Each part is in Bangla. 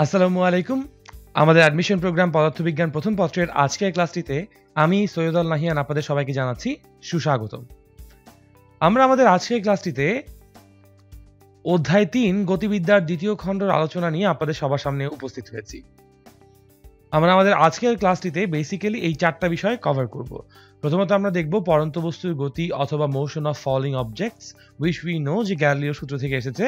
আসসালামু আলাইকুম। আমাদের অ্যাডমিশন প্রোগ্রাম পদার্থবিজ্ঞান প্রথম পত্রের আজকের ক্লাসটিতে আমি সৈয়দ আল নাহিয়ান আপনাদের সবাইকে জানাচ্ছি সুস্বাগতম। আমরা আমাদের আজকের ক্লাসটিতে অধ্যায় ৩ গতিবিদ্যার দ্বিতীয় খণ্ডের আলোচনা নিয়ে আপনাদের সবার সামনে উপস্থিত হয়েছি। আমরা আমাদের আজকের ক্লাসটিতে বেসিক্যালি এই 4টা বিষয় কভার করব। প্রথমত আমরা দেখব পড়ন্ত বস্তুর গতি অথবা motion of falling objects which we know যে গ্যালিলিও সূত্র থেকে এসেছে।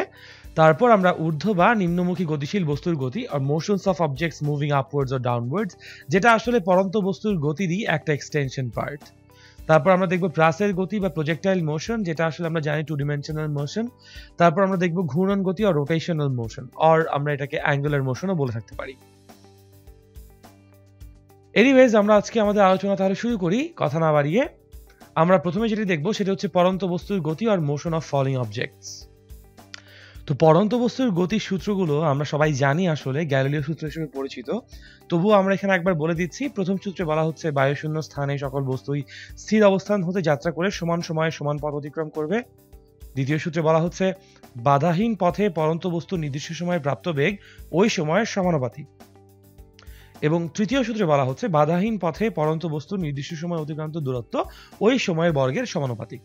তারপর আমরা ঊর্ধ্ব বা নিম্নমুখী গতিশীল বস্তুর গতি আর motions of objects moving upwards or downwards, যেটা আসলে পড়ন্ত বস্তুর গতিরই একটা এক্সটেনশন পার্ট। তারপর আমরা দেখব প্রাসের গতি বা প্রজেক্টাইল মোশন, যেটা আসলে আমরা জানি টু ডিমেনশনাল মোশন। তারপর আমরা দেখব ঘূর্ণন গতি আর রোটেশনাল মোশন, আর আমরা এটাকে অ্যাঙ্গুলার মোশনও বলে থাকতে পারি। এনিওয়েজ, আমরা আজকে আমাদের আলোচনা তাহলে শুরু করি কথা না বাড়িয়ে। আমরা প্রথমে যেটি দেখব সেটা হচ্ছে পড়ন্ত বস্তুর গতি আর মোশন অফ ফলিং অবজেক্টস। তো পড়ন্ত বস্তুর গতির সূত্রগুলো আমরা সবাই জানি, আসলে গ্যালিলিও সূত্র হিসেবে পরিচিত। তবুও আমরা এখানে একবার বলে দিচ্ছি। প্রথম সূত্রে বলা হচ্ছে বায়ুশূন্য স্থানে সকল বস্তুই স্থির অবস্থান হতে যাত্রা করে সমান সময়ে সমান পথ অতিক্রম করবে। দ্বিতীয় সূত্রে বলা হচ্ছে বাধাহীন পথে পড়ন্ত বস্তুর নির্দিষ্ট সময়ে প্রাপ্ত বেগ ওই সময়ের সমানুপাতিক। এবং তৃতীয় সূত্রে বলা হচ্ছে বাধাহীন পথে পড়ন্ত বস্তুর নির্দিষ্ট সময় অতিক্রান্ত দূরত্ব ওই সময়ের বর্গের সমানুপাতিক।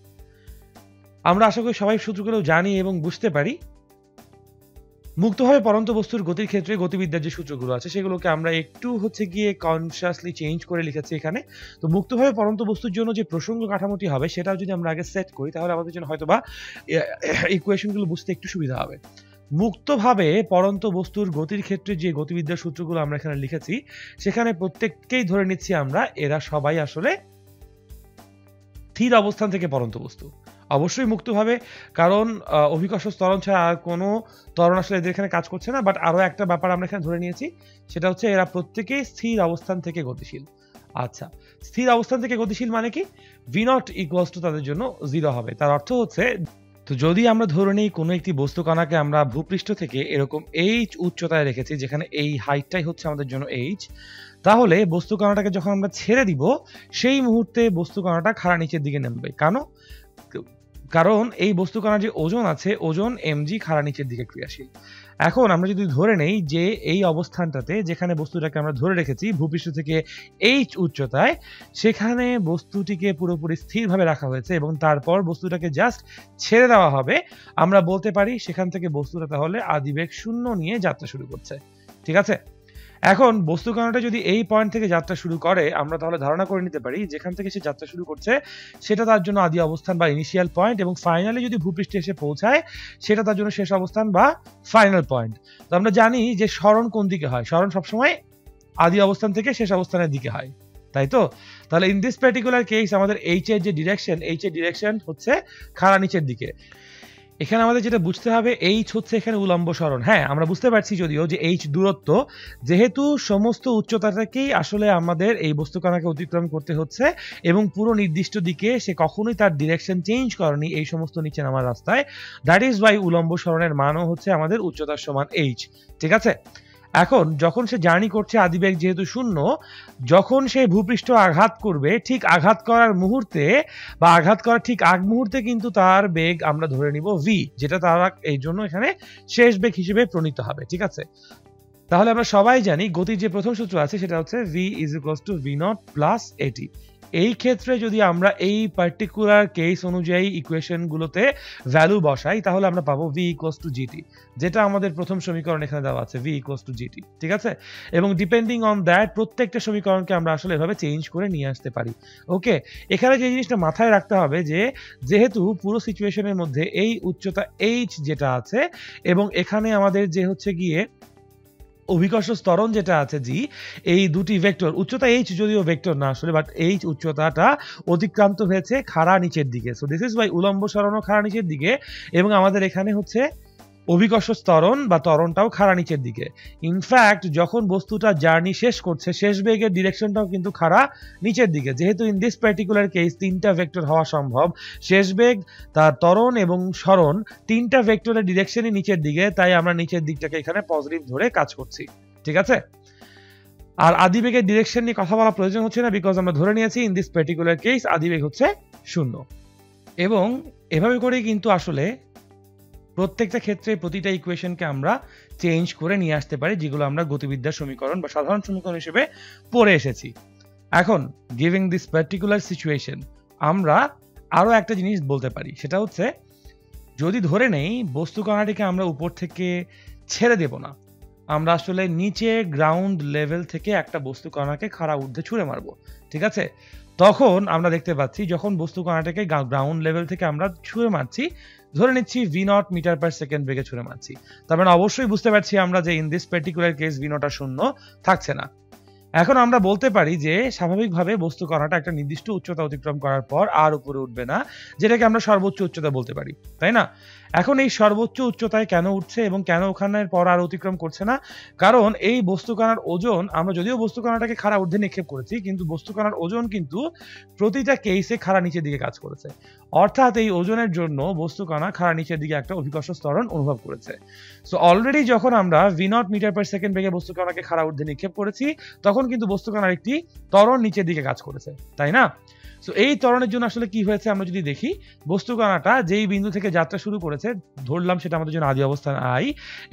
আমরা আশা করি সবাই সূত্রগুলো জানি এবং বুঝতে পারি। মুক্তভাবে পড়ন্ত বস্তুর গতির ক্ষেত্রে গতিবিদ্যার যে সূত্রগুলো আছে সেগুলোকে আমরা একটু কনসিয়াসলি চেঞ্জ করে লিখেছি এখানে। তো মুক্তভাবে পড়ন্ত বস্তুর জন্য যে প্রসঙ্গ কাঠামোটি হবে সেটাও যদি আমরা আগে সেট করি তাহলে আমাদের জন্য হয়তোবা ইকুয়েশনগুলো বুঝতে একটু সুবিধা হবে। মুক্তভাবে পড়ন্ত বস্তুর গতির ক্ষেত্রে যে গতিবিদ্যার সূত্রগুলো আমরা এখানে লিখেছি সেখানে প্রত্যেককেই ধরে নিচ্ছি আমরা এরা সবাই আসলে স্থির অবস্থান থেকে পড়ন্ত বস্তু। অবশ্যই মুক্তভাবে, কারণ অভিকর্ষ ত্বরণ ছাড়া আর কোনো ত্বরণ আসলে এদের এখানে কাজ করছে না। বাট আরো একটা ব্যাপার আমরা এখানে ধরে নিয়েছি, সেটা হচ্ছে এরা প্রত্যেকেই স্থির অবস্থান থেকে গতিশীল। আচ্ছা, স্থির অবস্থান থেকে গতিশীল মানে কি? ভি নট ইকুয়ালস টু তাদের জন্য 0 হবে। তার অর্থ হচ্ছে, তো যদি আমরা ধরে নিই কোনো একটি বস্তু কণাকে আমরা ভূপৃষ্ঠ থেকে এরকম h উচ্চতায় রেখেছি, যেখানে এই হাইটটাই হচ্ছে আমাদের জন্য h, তাহলে বস্তু কণাটাকে যখন আমরা ছেড়ে দিব সেই মুহূর্তে বস্তু কণাটা খাড়া নিচের দিকে নামবে। কারণ এই বস্তু কণার যে ওজন আছে, ওজন mg খাড়া নিচের দিকে ক্রিয়াশীল। এখন আমরা যদি ধরে নেই যে এই অবস্থানটাতে যেখানে বস্তুটাকে আমরা ধরে রেখেছি ভূপৃষ্ঠ থেকে h উচ্চতায়, সেখানে বস্তুটিকে পুরোপুরি স্থিরভাবে রাখা হয়েছে এবং তারপর বস্তুটাকে জাস্ট ছেড়ে দেওয়া হবে, আমরা বলতে পারি সেখান থেকে বস্তুটা তাহলে আদিবেগ 0 নিয়ে যাত্রা শুরু করছে। ঠিক আছে? এখন বস্তু কণাটা যদি এই পয়েন্ট থেকে যাত্রা শুরু করে, আমরা তাহলে ধারণা করে নিতে পারি যেখান থেকে সে যাত্রা শুরু করছে সেটা তার জন্য আদি অবস্থান বা ইনিশিয়াল পয়েন্ট, এবং ফাইনালি যদি ভূপৃষ্ঠে এসে পৌঁছায় সেটা তার জন্য শেষ অবস্থান বা ফাইনাল পয়েন্ট। তো আমরা জানি যে সরণ কোন দিকে হয়, সরণ সবসময় আদি অবস্থান থেকে শেষ অবস্থানের দিকে হয়, তাই তো? তাহলে ইন দিস পার্টিকুলার কেস আমাদের এইচ এর ডিরেকশন হচ্ছে খাড়া নিচের দিকে। এখানে আমাদের যেটা বুঝতে হবে, h হচ্ছে এখানে উলম্ব সরণ। হ্যাঁ, আমরা বুঝতে পারছি যদিও যে h দূরত্ব, যেহেতু সমস্ত উচ্চতাটাকেই আসলে আমাদের এই বস্তু কণাকে অতিক্রম করতে হচ্ছে এবং পুরো নির্দিষ্ট দিকে সে কখনোই তার ডিরেকশন চেঞ্জ করেনি এই সমস্ত নিচে নামার রাস্তায়, দ্যাট ইজ ওয়াই উলম্ব সরণের মানও হচ্ছে আমাদের উচ্চতার সমান h। ঠিক আছে? এখন যখন সে জার্নি করছে আদিবেগ যেহেতু 0, যখন সে ভূপৃষ্ঠ আঘাত করবে ঠিক আঘাত করার মুহূর্তে বা আঘাত করার ঠিক আগ মুহূর্তে কিন্তু তার বেগ আমরা ধরে নিব v, যেটা তার এই জন্য এখানে শেষ বেগ হিসেবে প্রণীত হবে। ঠিক আছে? তাহলে আমরা সবাই জানি গতির যে প্রথম সূত্র আছে সেটা হচ্ছে v = v0 + at। এই ক্ষেত্রে যদি আমরা এই পার্টিকুলার কেস অনুযায়ী ইকুয়েশন গুলোতে ভ্যালু বসাই তাহলে আমরা পাবো v = gt, যেটা আমাদের প্রথম সমীকরণ এখানে দেওয়া আছে, v = gt। ঠিক আছে? এবং ডিপেন্ডিং অন দ্যাট প্রত্যেকটা সমীকরণকে আমরা আসলে এভাবে চেঞ্জ করে নিয়ে আসতে পারি। ওকে, এখানে যে জিনিসটা মাথায় রাখতে হবে যে যেহেতু পুরো সিচুয়েশনের মধ্যে এই উচ্চতা h যেটা আছে এবং এখানে আমাদের যে হচ্ছে গিয়ে অভিকর্ষ ত্বরণ যেটা আছে জি, এই দুটি ভেক্টর, উচ্চতা h যদিও ভেক্টর না আসলে, বাট h উচ্চতাটা অতিক্রান্ত হয়েছে খাড়া নিচের দিকে। সো দিস ইজ ওয়াই উলম্ব সরণও খাড়া নিচের দিকে এবং আমাদের এখানে হচ্ছে অভিকর্ষ ত্বরণ বা ত্বরণটাও খাড়া নিচের দিকে। ইনফ্যাক্ট যখন বস্তুটা জার্নি শেষ করছে শেষ বেগের ডিরেকশনটাও কিন্তু খাড়া নিচের দিকে। যেহেতু ইন দিস পার্টিকুলার কেস 3টা ভেক্টর হওয়া সম্ভব, শেষ বেগ, তার ত্বরণ এবং সরণ 3টা ভেক্টরের ডিরেকশনই নিচের দিকে, তাই আমরা নিচের দিকটাকে এখানে পজিটিভ ধরে কাজ করছি। ঠিক আছে? আর আদিবেগের ডিরেকশন নিয়ে কথা বলা প্রয়োজন হচ্ছে না, বিকজ আমরা ধরে নিয়েছি ইন দিস পার্টিকুলার কেস আদিবেগ হচ্ছে 0। এবং এভাবে করেই কিন্তু আসলে প্রত্যেকটা ক্ষেত্রে প্রতিটা ইকুয়েশনকে আমরা চেঞ্জ করে নিয়ে আসতে পারি, যেগুলো আমরা গতিবিদ্যার সমীকরণ বা সাধারণ সমীকরণ হিসেবে পড়ে এসেছি। এখন গিভিং দিস পার্টিকুলার সিচুয়েশন আমরা আরো একটা জিনিস বলতে পারি, সেটা হচ্ছে যদি ধরে নেই বস্তু কণাটিকে আমরা উপর থেকে ছেড়ে দেব না, আমরা আসলে নিচে গ্রাউন্ড লেভেল থেকে একটা বস্তু কণাকে খাড়া ঊর্ধ্বে ছুঁড়ে মারবো, ঠিক আছে? তখন আমরা দেখতে পাচ্ছি যখন বস্তু কণাটাকে গ্রাউন্ড লেভেল থেকে আমরা ছুঁড়ে মারছি, ধরে নিচ্ছি v0 মিটার পার সেকেন্ড বেগে ছুঁড়ে মারছি, তার মানে অবশ্যই বুঝতে পারছি আমরা যে in this particular case v0 আর শূন্য থাকছে না। এখন আমরা বলতে পারি যে স্বাভাবিকভাবে বস্তু কণাটা একটা নির্দিষ্ট উচ্চতা অতিক্রম করার পর আর উপরে উঠবে না, যেটাকে আমরা সর্বোচ্চ উচ্চতা বলতে পারি, তাই না? এখন এই সর্বোচ্চ উচ্চতায় কেন উঠছে এবং কেন ওখানের পর আর অতিক্রম করছে না? কারণ এই বস্তু কণার ওজন, আমরা যদিও বস্তু কণাটাকে খাড়া ঊর্ধ্বে নিক্ষেপ করেছি, কিন্তু বস্তু কণার ওজন কিন্তু প্রতিটা কেসে খাড়া নিচের দিকে কাজ করেছে, অর্থাৎ এই ওজনের জন্য বস্তু কণা খাড়া নিচের দিকে একটা অভিকর্ষ ত্বরণ অনুভব করেছে। সো অলরেডি যখন আমরা v0 মিটার পার সেকেন্ড বেগে বস্তু কণাকে খাড়া ঊর্ধ্বে নিক্ষেপ করেছি, তখন কিন্তু বস্তু কণার একটি ত্বরণ নিচের দিকে কাজ করেছে, তাই না? সো এই ত্বরণের জন্য আসলে কি হয়েছে আমরা যদি দেখি, বস্তু কণাটা যেই বিন্দু থেকে যাত্রা শুরু করেছে, ধরলাম সেটা আমাদের জন্য আদি অবস্থান i,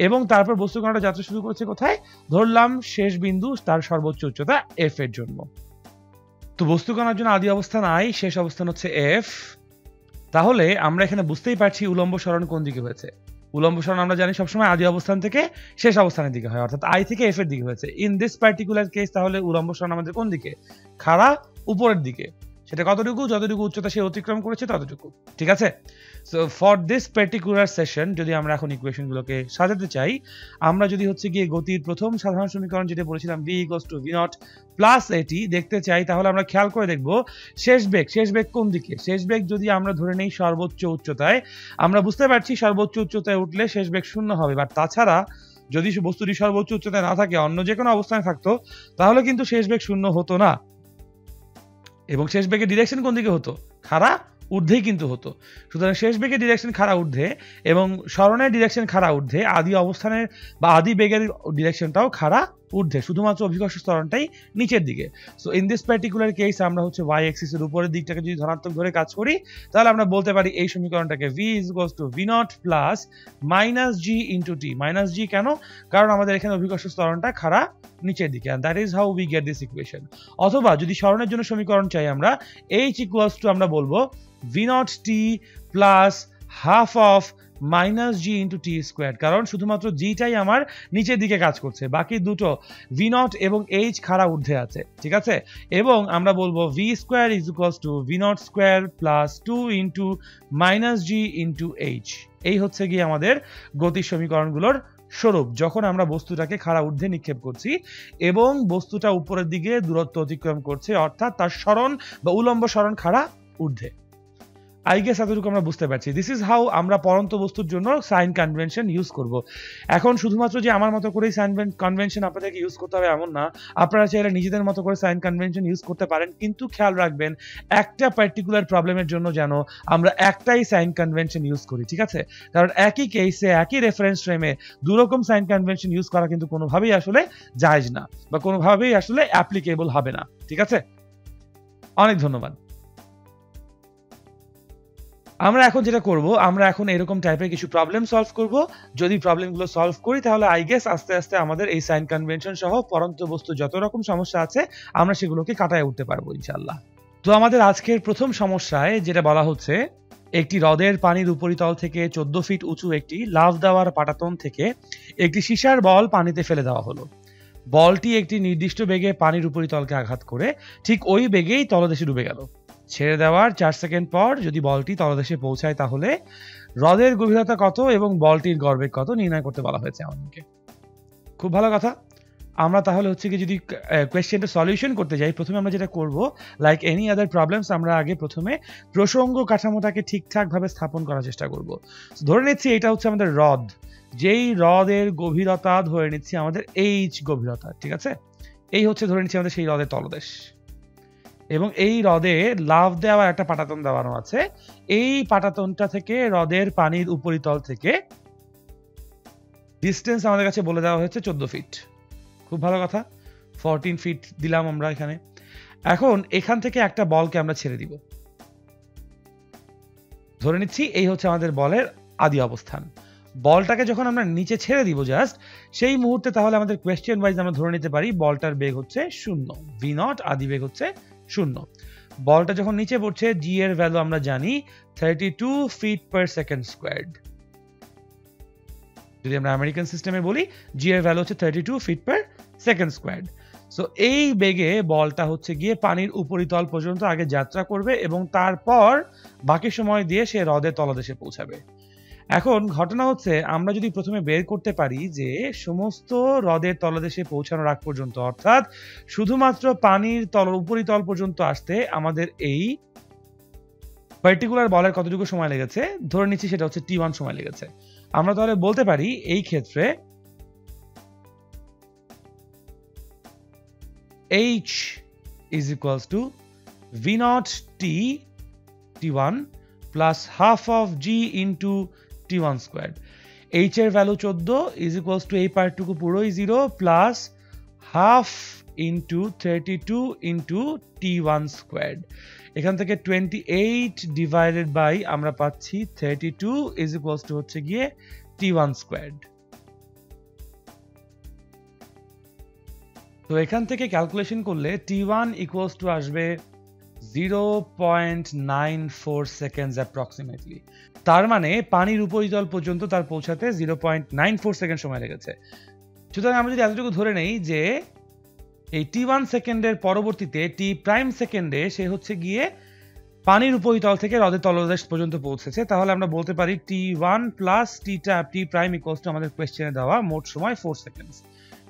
এবং তারপর বস্তু কণাটা যাত্রা শুরু করেছে কোথায়, ধরলাম শেষ বিন্দু তার সর্বোচ্চ উচ্চতা f এর জন্য। তো বস্তু কণার জন্য আদি অবস্থান i, শেষ অবস্থান হচ্ছে f। তাহলে আমরা এখানে বুঝতেই পারছি উলম্ব সরণ কোন দিকে হয়েছে। উলম্ব সরণ আমরা জানি সবসময় আদি অবস্থান থেকে শেষ অবস্থানের দিকে হয়, অর্থাৎ i থেকে f এর দিকে হয়েছে। ইন দিস পার্টিকুলার কেস তাহলে উলম্ব সরণ আমাদের কোন দিকে, খাড়া উপরের দিকে, সেটা কতটুকু, যতটুকু উচ্চতা সে অতিক্রম করেছে ততটুকু, ঠিক আছে? So for this particular session যদি আমরা এখন ইকুয়েশনগুলোকে সাজাতে চাই, আমরা যদি হচ্ছে গিয়ে গতির প্রথম সাধারণ সমীকরণ যেটা বলেছিলাম v = v0 প্লাস এটি দেখতে চাই, তাহলে আমরা খেয়াল করে দেখব শেষ বেগ কোন দিকে। শেষ বেগ যদি আমরা ধরে নেই সর্বোচ্চ উচ্চতায়, আমরা বুঝতে পারছি সর্বোচ্চ উচ্চতায় উঠলে শেষ বেগ শূন্য হবে, বাট তাছাড়া যদি বস্তুটি সর্বোচ্চ উচ্চতায় না থাকে, অন্য যে কোনো অবস্থানে থাকতো, তাহলে কিন্তু শেষ বেগ শূন্য হতো না, এবং শেষ বেগের ডিরেকশন কোন দিকে হতো, খাড়া ঊর্ধ্বেই কিন্তু হতো। সুতরাং শেষ বেগের ডিরেকশন খাড়া ঊর্ধ্বে এবং সরণের ডিরেকশন খাড়া ঊর্ধ্বে, আদি অবস্থানের বা আদি বেগের ডিরেকশনটাও খাড়া ঊর্ধ্বে, শুধুমাত্র অভিকর্ষ ত্বরণটাই নিচের দিকে। So in this particular case আমরা হচ্ছে y অ্যাক্সিস এর উপরের দিকটাকে যদি ধনাত্মক ধরে কাজ করি, তাহলে আমরা বলতে পারি এই সমীকরণটাকে v = v0 plus -g * t। -g কেন? কারণ আমাদের এখানে অভিকর্ষ ত্বরণটা খাড়া নিচের দিকে, and that is how we get this equation। অথবা যদি সরণের জন্য সমীকরণ চাই আমরা, h = আমরা বলবো v0t plus half of -g * t square, কারণ শুধুমাত্র g টাই আমার নিচের দিকে কাজ করছে, বাকি দুটো v0 এবং h খাড়া ঊর্ধ্বে আছে, ঠিক আছে? এবং আমরা বলবো v square = v0 square plus 2 - -g * h। এই হচ্ছে গিয়ে আমাদের গতির সমীকরণগুলোর স্বরূপ যখন আমরা বস্তুটাকে খাড়া ঊর্ধ্বে নিক্ষেপ করছি এবং বস্তুটা উপরের দিকে দূরত্ব অতিক্রম করছে, অর্থাৎ তার সরণ বা উলম্ব সরণ খাড়া ঊর্ধ্বে। আই গেস এতটুকু আমরা বুঝতে পারছি। দিস ইজ হাউ আমরা পরন্ত বস্তুর জন্য সাইন কনভেনশন ইউজ করব। এখন শুধুমাত্র যে আমার মতো করেই সাইন কনভেনশন আপনাদেরকে ইউজ করতে হবে এমন না, আপনারা চাইলে নিজেদের মতো করে সাইন কনভেনশন ইউজ করতে পারেন, কিন্তু খেয়াল রাখবেন একটা পার্টিকুলার প্রবলেমের জন্য যেন আমরা একটাই সাইন কনভেনশন ইউজ করি, ঠিক আছে? কারণ একই কেসে একই রেফারেন্স ফ্রেমে দুরকম সাইন কনভেনশন ইউজ করা কিন্তু কোনোভাবেই আসলে জায়েজ না, বা কোনোভাবেই আসলে অ্যাপ্লিকেবল হবে না, ঠিক আছে? অনেক ধন্যবাদ। আমরা এখন যেটা করব, আমরা এখন এরকম টাইপের কিছু প্রবলেম সলভ করব। যদি প্রবলেমগুলো সলভ করি তাহলে আই গেস আস্তে আস্তে আমাদের এই সাইন কনভেনশন সহ পরন্ত বস্তু যত রকম সমস্যা আছে আমরা সেগুলোকে কাটায় উঠতে পারবো ইনশাআল্লাহ। তো আমাদের আজকের প্রথম সমস্যায় যেটা বলা হচ্ছে, একটি হ্রদের পানির উপরিতল থেকে 14 ফিট উঁচু একটি লাফ দেওয়ার পাটাতন থেকে একটি সীসার বল পানিতে ফেলে দেওয়া হলো। বলটি একটি নির্দিষ্ট বেগে পানির উপরিতলকে আঘাত করে ঠিক ওই বেগেই তলদেশে ডুবে গেল। ছেড়ে দেওয়ার 4 সেকেন্ড পর যদি বলটি তলদেশে পৌঁছায় তাহলে হ্রদের গভীরতা কত এবং বলটির গড়বেগ কত নির্ণয় করতে বলা হয়েছে আমাদেরকে। খুব ভালো কথা। আমরা তাহলে হচ্ছে কি যদি কোয়েশ্চেনটা সলিউশন করতে যাই, প্রথমে আমরা যেটা করব, লাইক এনি আদার প্রবলেমস, আমরা আগে প্রথমে প্রসঙ্গ কাঠামোটাকে ঠিকঠাকভাবে স্থাপন করার চেষ্টা করব। ধরে নিচ্ছি এটা হচ্ছে আমাদের হ্রদ, যেই হ্রদের গভীরতা ধরে নিচ্ছি আমাদের এইচ গভীরতা, ঠিক আছে? এই হচ্ছে ধরে নিচ্ছি আমাদের সেই হ্রদের তলদেশ, এবং এই হ্রদে লাফ দেওয়া একটা পাটাতন দেওয়ানো আছে। এই পাটাতনটা থেকে হ্রদের পানির উপরিতল থেকে ডিস্টেন্স আমাদের কাছে বলে দেওয়া হয়েছে 14 ফিট। খুব ভালো কথা, 14 ফিট দিলাম আমরা এখানে। এখন এখান থেকে একটা বলকে আমরা ছেড়ে দিব। ধরে নিচ্ছি এই হচ্ছে আমাদের বলের আদি অবস্থান। বলটাকে যখন আমরা নিচে ছেড়ে দিব জাস্ট সেই মুহূর্তে তাহলে আমাদের কোয়েশ্চেন ওয়াইজ আমরা ধরে নিতে পারি বলটার বেগ হচ্ছে 0, v0 আদি বেগ হচ্ছে 0। বলটা যখন নিচে পড়ছে g এর ভ্যালু আমরা জানি 32 ফিট পার সেকেন্ড স্কয়ার্ড। যদি আমরা আমেরিকান সিস্টেমে বলি g এর ভ্যালু হচ্ছে 32 feet per second squared. So এই বেগে বলটা হচ্ছে গিয়ে পানির উপরিতল পর্যন্ত আগে যাত্রা করবে এবং তারপর বাকি সময় দিয়ে সে হ্রদের তলদেশে পৌঁছাবে। এখন ঘটনা হচ্ছে আমরা যদি প্রথমে বের করতে পারি যে সমস্ত হ্রদের তলদেশে পৌঁছানোর আগ পর্যন্ত অর্থাৎ শুধুমাত্র পানির উপরিতল পর্যন্ত আসতে আমাদের এই পার্টিকুলার বলের কতটুকু সময় লেগেছে ধরে নিচ্ছি সেটা হচ্ছে t1 সময় লেগেছে। আমরা তাহলে বলতে পারি এই ক্ষেত্রে h is equals to v0 t t1 plus half of g into t1 squared. h এর ভ্যালু 14 is equals to এই পার্টটুকু পুরোই 0 plus half into 32 into t1 squared. এখান থেকে 28 divided by আমরা পাচ্ছি 32 is equals to হচ্ছে গিয়ে t1 squared. তো এখান থেকে ক্যালকুলেশন করলে t1 equals to আসবে 0.94 সেকেন্ডস অ্যাপ্রক্সিমেটলি। তার মানে পানির উপরিতল পর্যন্ত তার পৌঁছাতে 0.94 সেকেন্ড সময় লেগেছে। সুতরাং আমরা যদি এতটুকু ধরে নেই যে এই t1 সেকেন্ডের পরবর্তীতে t প্রাইম সেকেন্ডে সে হচ্ছে গিয়ে পানির উপরিতল থেকে হ্রদের তলদেশ পর্যন্ত পৌঁছেছে, তাহলে আমরা বলতে পারি t1 plus t prime equals to আমাদের কোয়েশ্চেনে দেওয়া মোট সময় 4 সেকেন্ডস।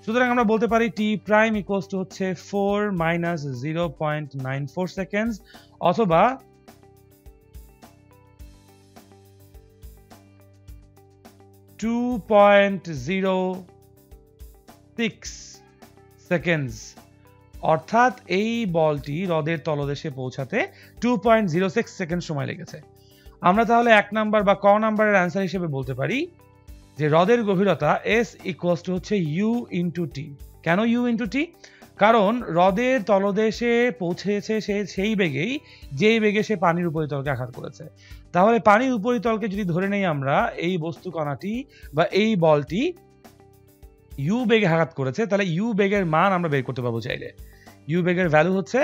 সুতরাং আমরা বলতে পারি t প্রাইম ইকুয়ালস টু হচ্ছে 4 মাইনাস 0.94 সেকেন্ডস অথবা 2.06 সেকেন্ডস। অর্থাৎ এই বলটি হ্রদের তলদেশে পৌঁছাতে 2.06 সেকেন্ড সময় লেগেছে। আমরা তাহলে 1 নাম্বার বা ক নাম্বারের অ্যান্সার হিসেবে বলতে পারি যে হ্রদের গভীরতা s ইকুয়ালস টু হচ্ছে u ইন্টু টি। কেন u ইন্টু টি? কারণ হ্রদের তলদেশে পৌঁছেছে সেই বেগেই যেই বেগে সে পানির উপরিতলকে আঘাত করেছে। তাহলে পানির উপরিতলকে যদি ধরে নেই আমরা এই বস্তু কণাটি বা এই বলটি u বেগে আঘাত করেছে, তাহলে u বেগের মান আমরা বের করতে পারবো চাইলে। u বেগের ভ্যালু হচ্ছে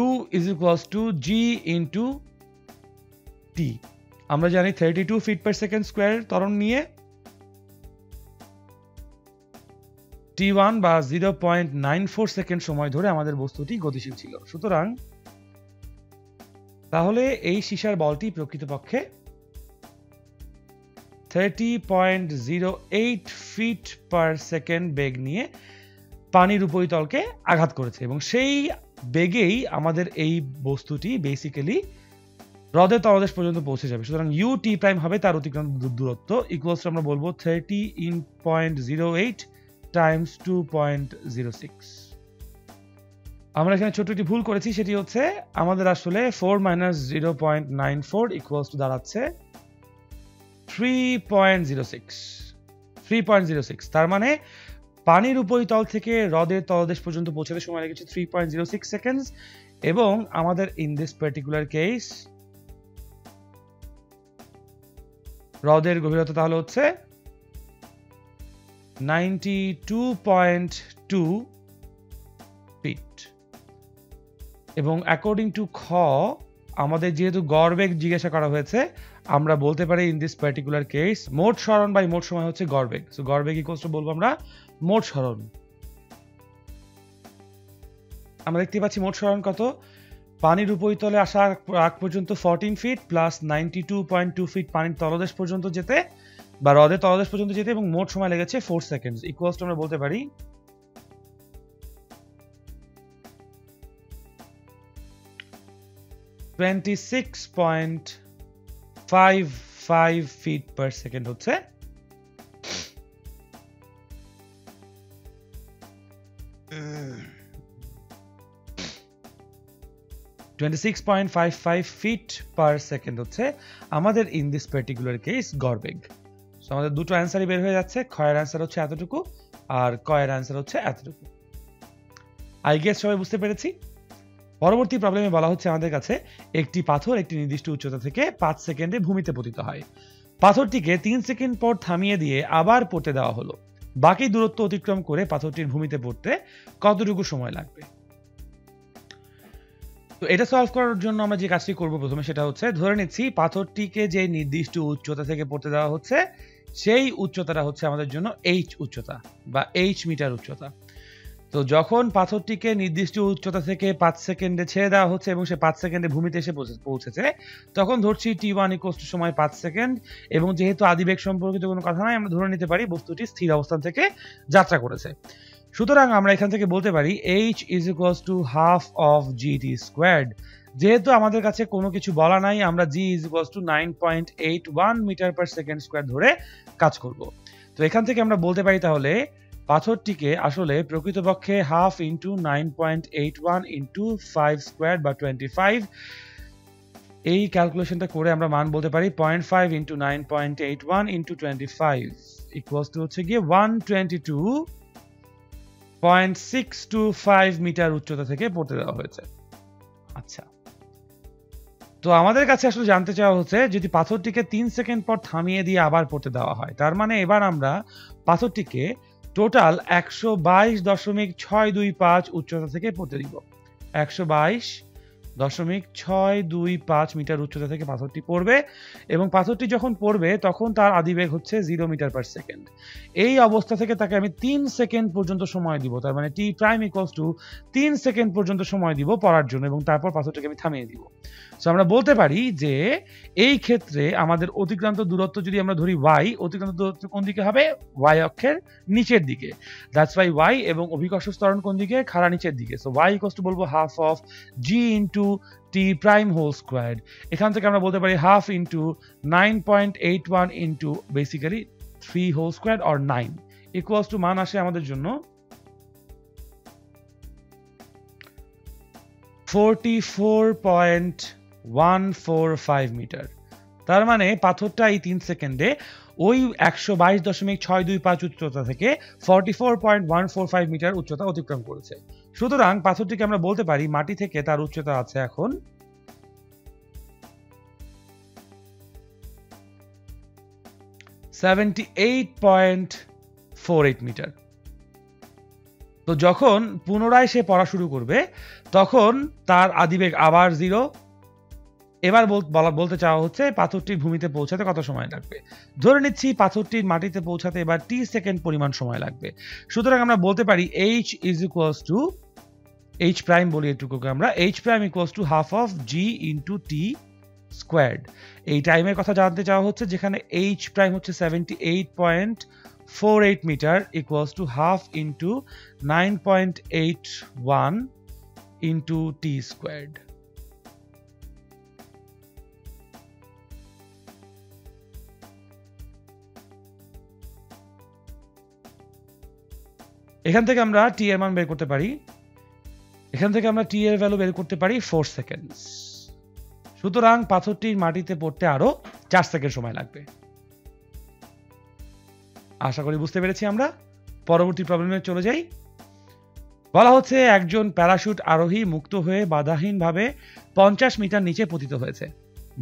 u is equals to g into T. আমরা জানি 32 ফিট পার সেকেন্ড স্কয়ার ত্বরণ নিয়ে t1 বা 0.94 সেকেন্ড সময় ধরে আমাদের বস্তুটি গতিশীল ছিল। সুতরাং তাহলে এই সীসার বলটি প্রকৃতপক্ষে 30.08 ফিট পার সেকেন্ড বেগ নিয়ে পানির উপরিতলকে আঘাত করেছে এবং সেই বেগেই আমাদের এই বস্তুটি বেসিক্যালি হ্রদের তলদেশ পর্যন্ত পৌঁছে যাবে। সুতরাং ইউ টি প্রাইম হবে তার অতিক্রান্ত দূরত্ব ইকুয়ালস আমরা বলবো 30.08 টাইমস 2.06। আমরা এখানে ছোট একটি ভুল করেছি, সেটি হচ্ছে আমাদের আসলে 4 মাইনাস 0.94 ইকুয়ালস টু দাঁড়াচ্ছে 3.06। তার মানে পানির উপরিতল থেকে হ্রদের তলদেশ পর্যন্ত পৌঁছাতে সময় লেগেছে 3.06 সেকেন্ডস এবং আমাদের ইন দিস পার্টিকুলার কেস হ্রদের গভীরতা তাহলে হচ্ছে 92.2 ফিট এবং অ্যাকর্ডিং টু খ আমাদের যেহেতু গড় বেগ জিজ্ঞাসা করা হয়েছে আমরা বলতে পারি ইন দিস পার্টিকুলার কেস মোট সরণ বাই মোট সময় হচ্ছে গড় বেগ। সো গড় বেগ ইকুয়ালস টু বলবো আমরা মোট সরণ। আমরা দেখতে পাচ্ছি মোট সরণ কত, পানির উপরিতলে আসার আগ পর্যন্ত 14 ফিট প্লাস 92.2 ফিট পানির তলদেশ পর্যন্ত যেতে বা হ্রদের তলদেশ পর্যন্ত যেতে এবং মোট সময় লেগেছে 4 সেকেন্ডস ইকুয়ালস টু আমরা বলতে পারি 26.55 ফিট পার সেকেন্ড হচ্ছে 26.55 ফিট পার সেকেন্ড হচ্ছে আমাদের ইন দিস পার্টিকুলার কেস গড় বেগ। সো আমাদের দুটো অ্যান্সারই বের হয়ে যাচ্ছে, খ এর অ্যান্সার হচ্ছে এতটুকু আর ক এর অ্যান্সার হচ্ছে এতটুকু। আই গেস সবাই বুঝতে পেরেছি। পরবর্তী প্রবলেমে বলা হচ্ছে আমাদের কাছে একটি পাথর একটি নির্দিষ্ট উচ্চতা থেকে 5 সেকেন্ডে ভূমিতে পতিত হয়। পাথরটিকে 3 সেকেন্ড পর থামিয়ে দিয়ে আবার পড়তে দেওয়া হলো। বাকি দূরত্ব অতিক্রম করে পাথরটির ভূমিতে পড়তে কতটুকু সময় লাগবে? তো এটা সলভ করার জন্য আমরা যে কাজটি করব প্রথমে সেটা হচ্ছে, ধরে নিচ্ছি পাথরটিকে যে নির্দিষ্ট উচ্চতা থেকে পড়তে দেওয়া হচ্ছে সেই উচ্চতাটা হচ্ছে আমাদের জন্য h উচ্চতা বা h মিটার উচ্চতা। তো যখন পাথরটিকে নির্দিষ্ট উচ্চতা থেকে 5 সেকেন্ডে ছেড়ে দেওয়া হচ্ছে এবং সে 5 সেকেন্ডে ভূমিতে এসে পৌঁছেছে, তখন ধরছি t1 = সময় 5 সেকেন্ড, এবং যেহেতু আদিবেগ সম্পর্কিত কোনো কথা নাই, আমরা ধরে নিতে পারি বস্তুটি স্থির অবস্থান থেকে যাত্রা করেছে। সুতরাং আমরা এখান থেকে বলতে পারি h = half of gt squared। যেহেতু আমাদের কাছে কোনো কিছু বলা নাই, আমরা g = 9.81 metre per second square ধরে কাজ করব। তো এখান থেকে আমরা বলতে পারি তাহলে পাথরটিকে আসলে প্রকৃতপক্ষে হাফ ইন্টু 9.81 ইন্টু 5 স্কয়ার বা 25, এই ক্যালকুলেশনটা করে আমরা মান বলতে পারি 0.5 ইন্টু 9.81 ইন্টু 25 ইকুয়ালস টু হচ্ছে গিয়ে 122.625 মিটার উচ্চতা থেকে পড়তে দেওয়া হয়েছে। আচ্ছা, তো আমাদের কাছে আসলে জানতে চাওয়া হচ্ছে যদি পাথরটিকে 3 সেকেন্ড পর থামিয়ে দিয়ে আবার পড়তে দেওয়া হয়, তার মানে এবার আমরা পাথরটিকে টোটাল 122.625 উচ্চতা থেকে পড়তে দিব। 122.625 মিটার উচ্চতা থেকে পাথরটি পড়বে, এবং পাথরটি যখন পড়বে তখন তার আদিবেগ হচ্ছে 0 মিটার পার সেকেন্ড। এই অবস্থা থেকে তাকে আমি 3 সেকেন্ড পর্যন্ত সময় দিব, তার মানে t prime equals to 3 second পর্যন্ত সময় দিব পড়ার জন্য, এবং তারপর পাথরটিকে আমি থামিয়ে দিব। সো আমরা বলতে পারি যে এই ক্ষেত্রে আমাদের অতিক্রান্ত দূরত্ব যদি আমরা ধরি y, অতিক্রান্ত দূরত্ব কোন দিকে হবে? y অক্ষের নিচের দিকে। দ্যাটস ওয়াই y, এবং অভিকর্ষ ত্বরণ কোন দিকে? খাড়া নিচের দিকে। সো y ইকুয়ালস টু বলবো half of g into t prime whole squared. এখান থেকে আমরা বলতে পারি half into 9.81 into basically 3 whole squared or 9 equals to মান আসে আমাদের জন্য 44.145 মিটার। তার মানে পাথরটা এই 3 সেকেন্ডে ওই 122.625 উচ্চতা থেকে 44.145 মিটার উচ্চতা অতিক্রম করেছে। সুতরাং পাথরটিকে আমরা বলতে পারি মাটি থেকে তার উচ্চতা আছে এখন 78.48 মিটার। তো যখন পুনরায় সে পড়া শুরু করবে তখন তার আদিবেগ আবার 0। এবার বলতে চাওয়া হচ্ছে পাথরটির ভূমিতে পৌঁছাতে কত সময় লাগবে। ধরে নিচ্ছি পাথরটির মাটিতে পৌঁছাতে এবার t সেকেন্ড পরিমাণ সময় লাগবে। সুতরাং আমরা বলতে পারি h equals to h prime বলি এটুকুকে আমরা, h prime equals to half of g into t squared. এই টাইমের কথা জানতে চাওয়া হচ্ছে, যেখানে h প্রাইম হচ্ছে 78.48 metre equals to half into 9.81 into t squared. এখান থেকে আমরা t এর মান বের করতে পারি, এখান থেকে আমরা t এর ভ্যালু বের করতে পারি 4 সেকেন্ড। সুতরাং পাথরটির মাটিতে পড়তে আরো 4 সেকেন্ড সময় লাগবে। আশা করি বুঝতে পেরেছি আমরা। পরবর্তী প্রবলেমে চলে যাই। বলা হচ্ছে একজন প্যারাশুট আরোহী মুক্ত হয়ে বাধাহীনভাবে 50 মিটার নিচে পতিত হয়েছে।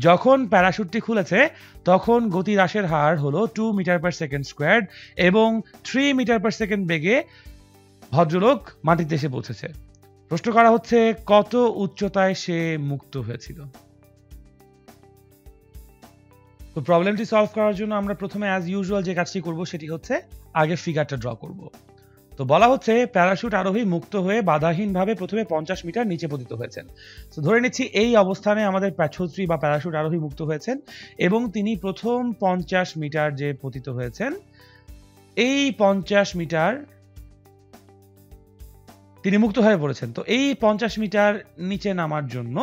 যখন প্যারাশুটটি খুলেছে তখন গতি হ্রাসের হার হলো 2 মিটার পার সেকেন্ড স্কয়ার, এবং 3 মিটার পার সেকেন্ড বেগে ভদ্রলোক মাটিতে এসে পৌঁছেছে। প্রশ্ন করা হচ্ছে কত উচ্চতায় সে মুক্ত হয়েছিল। তো প্রবলেমটি সলভ করার জন্য আমরা প্রথমে অ্যাজ ইউজুয়াল যে কাজটি করব সেটি হচ্ছে আগে ফিগারটা ড্র করব। তো বলা হচ্ছে প্যারাশুট আরোহী মুক্ত হয়ে বাধাহীনভাবে প্রথমে 50 মিটার নিচে পতিত হয়েছেন। তো ধরে নিচ্ছি এই অবস্থানে আমাদের ছত্রী বা প্যারাশুট আরোহী মুক্ত হয়েছেন, এবং তিনি প্রথম 50 মিটার যে পতিত হয়েছেন, এই 50 মিটার তিনি মুক্ত হয়ে পড়েছেন। তো এই 50 মিটার নিচে নামার জন্য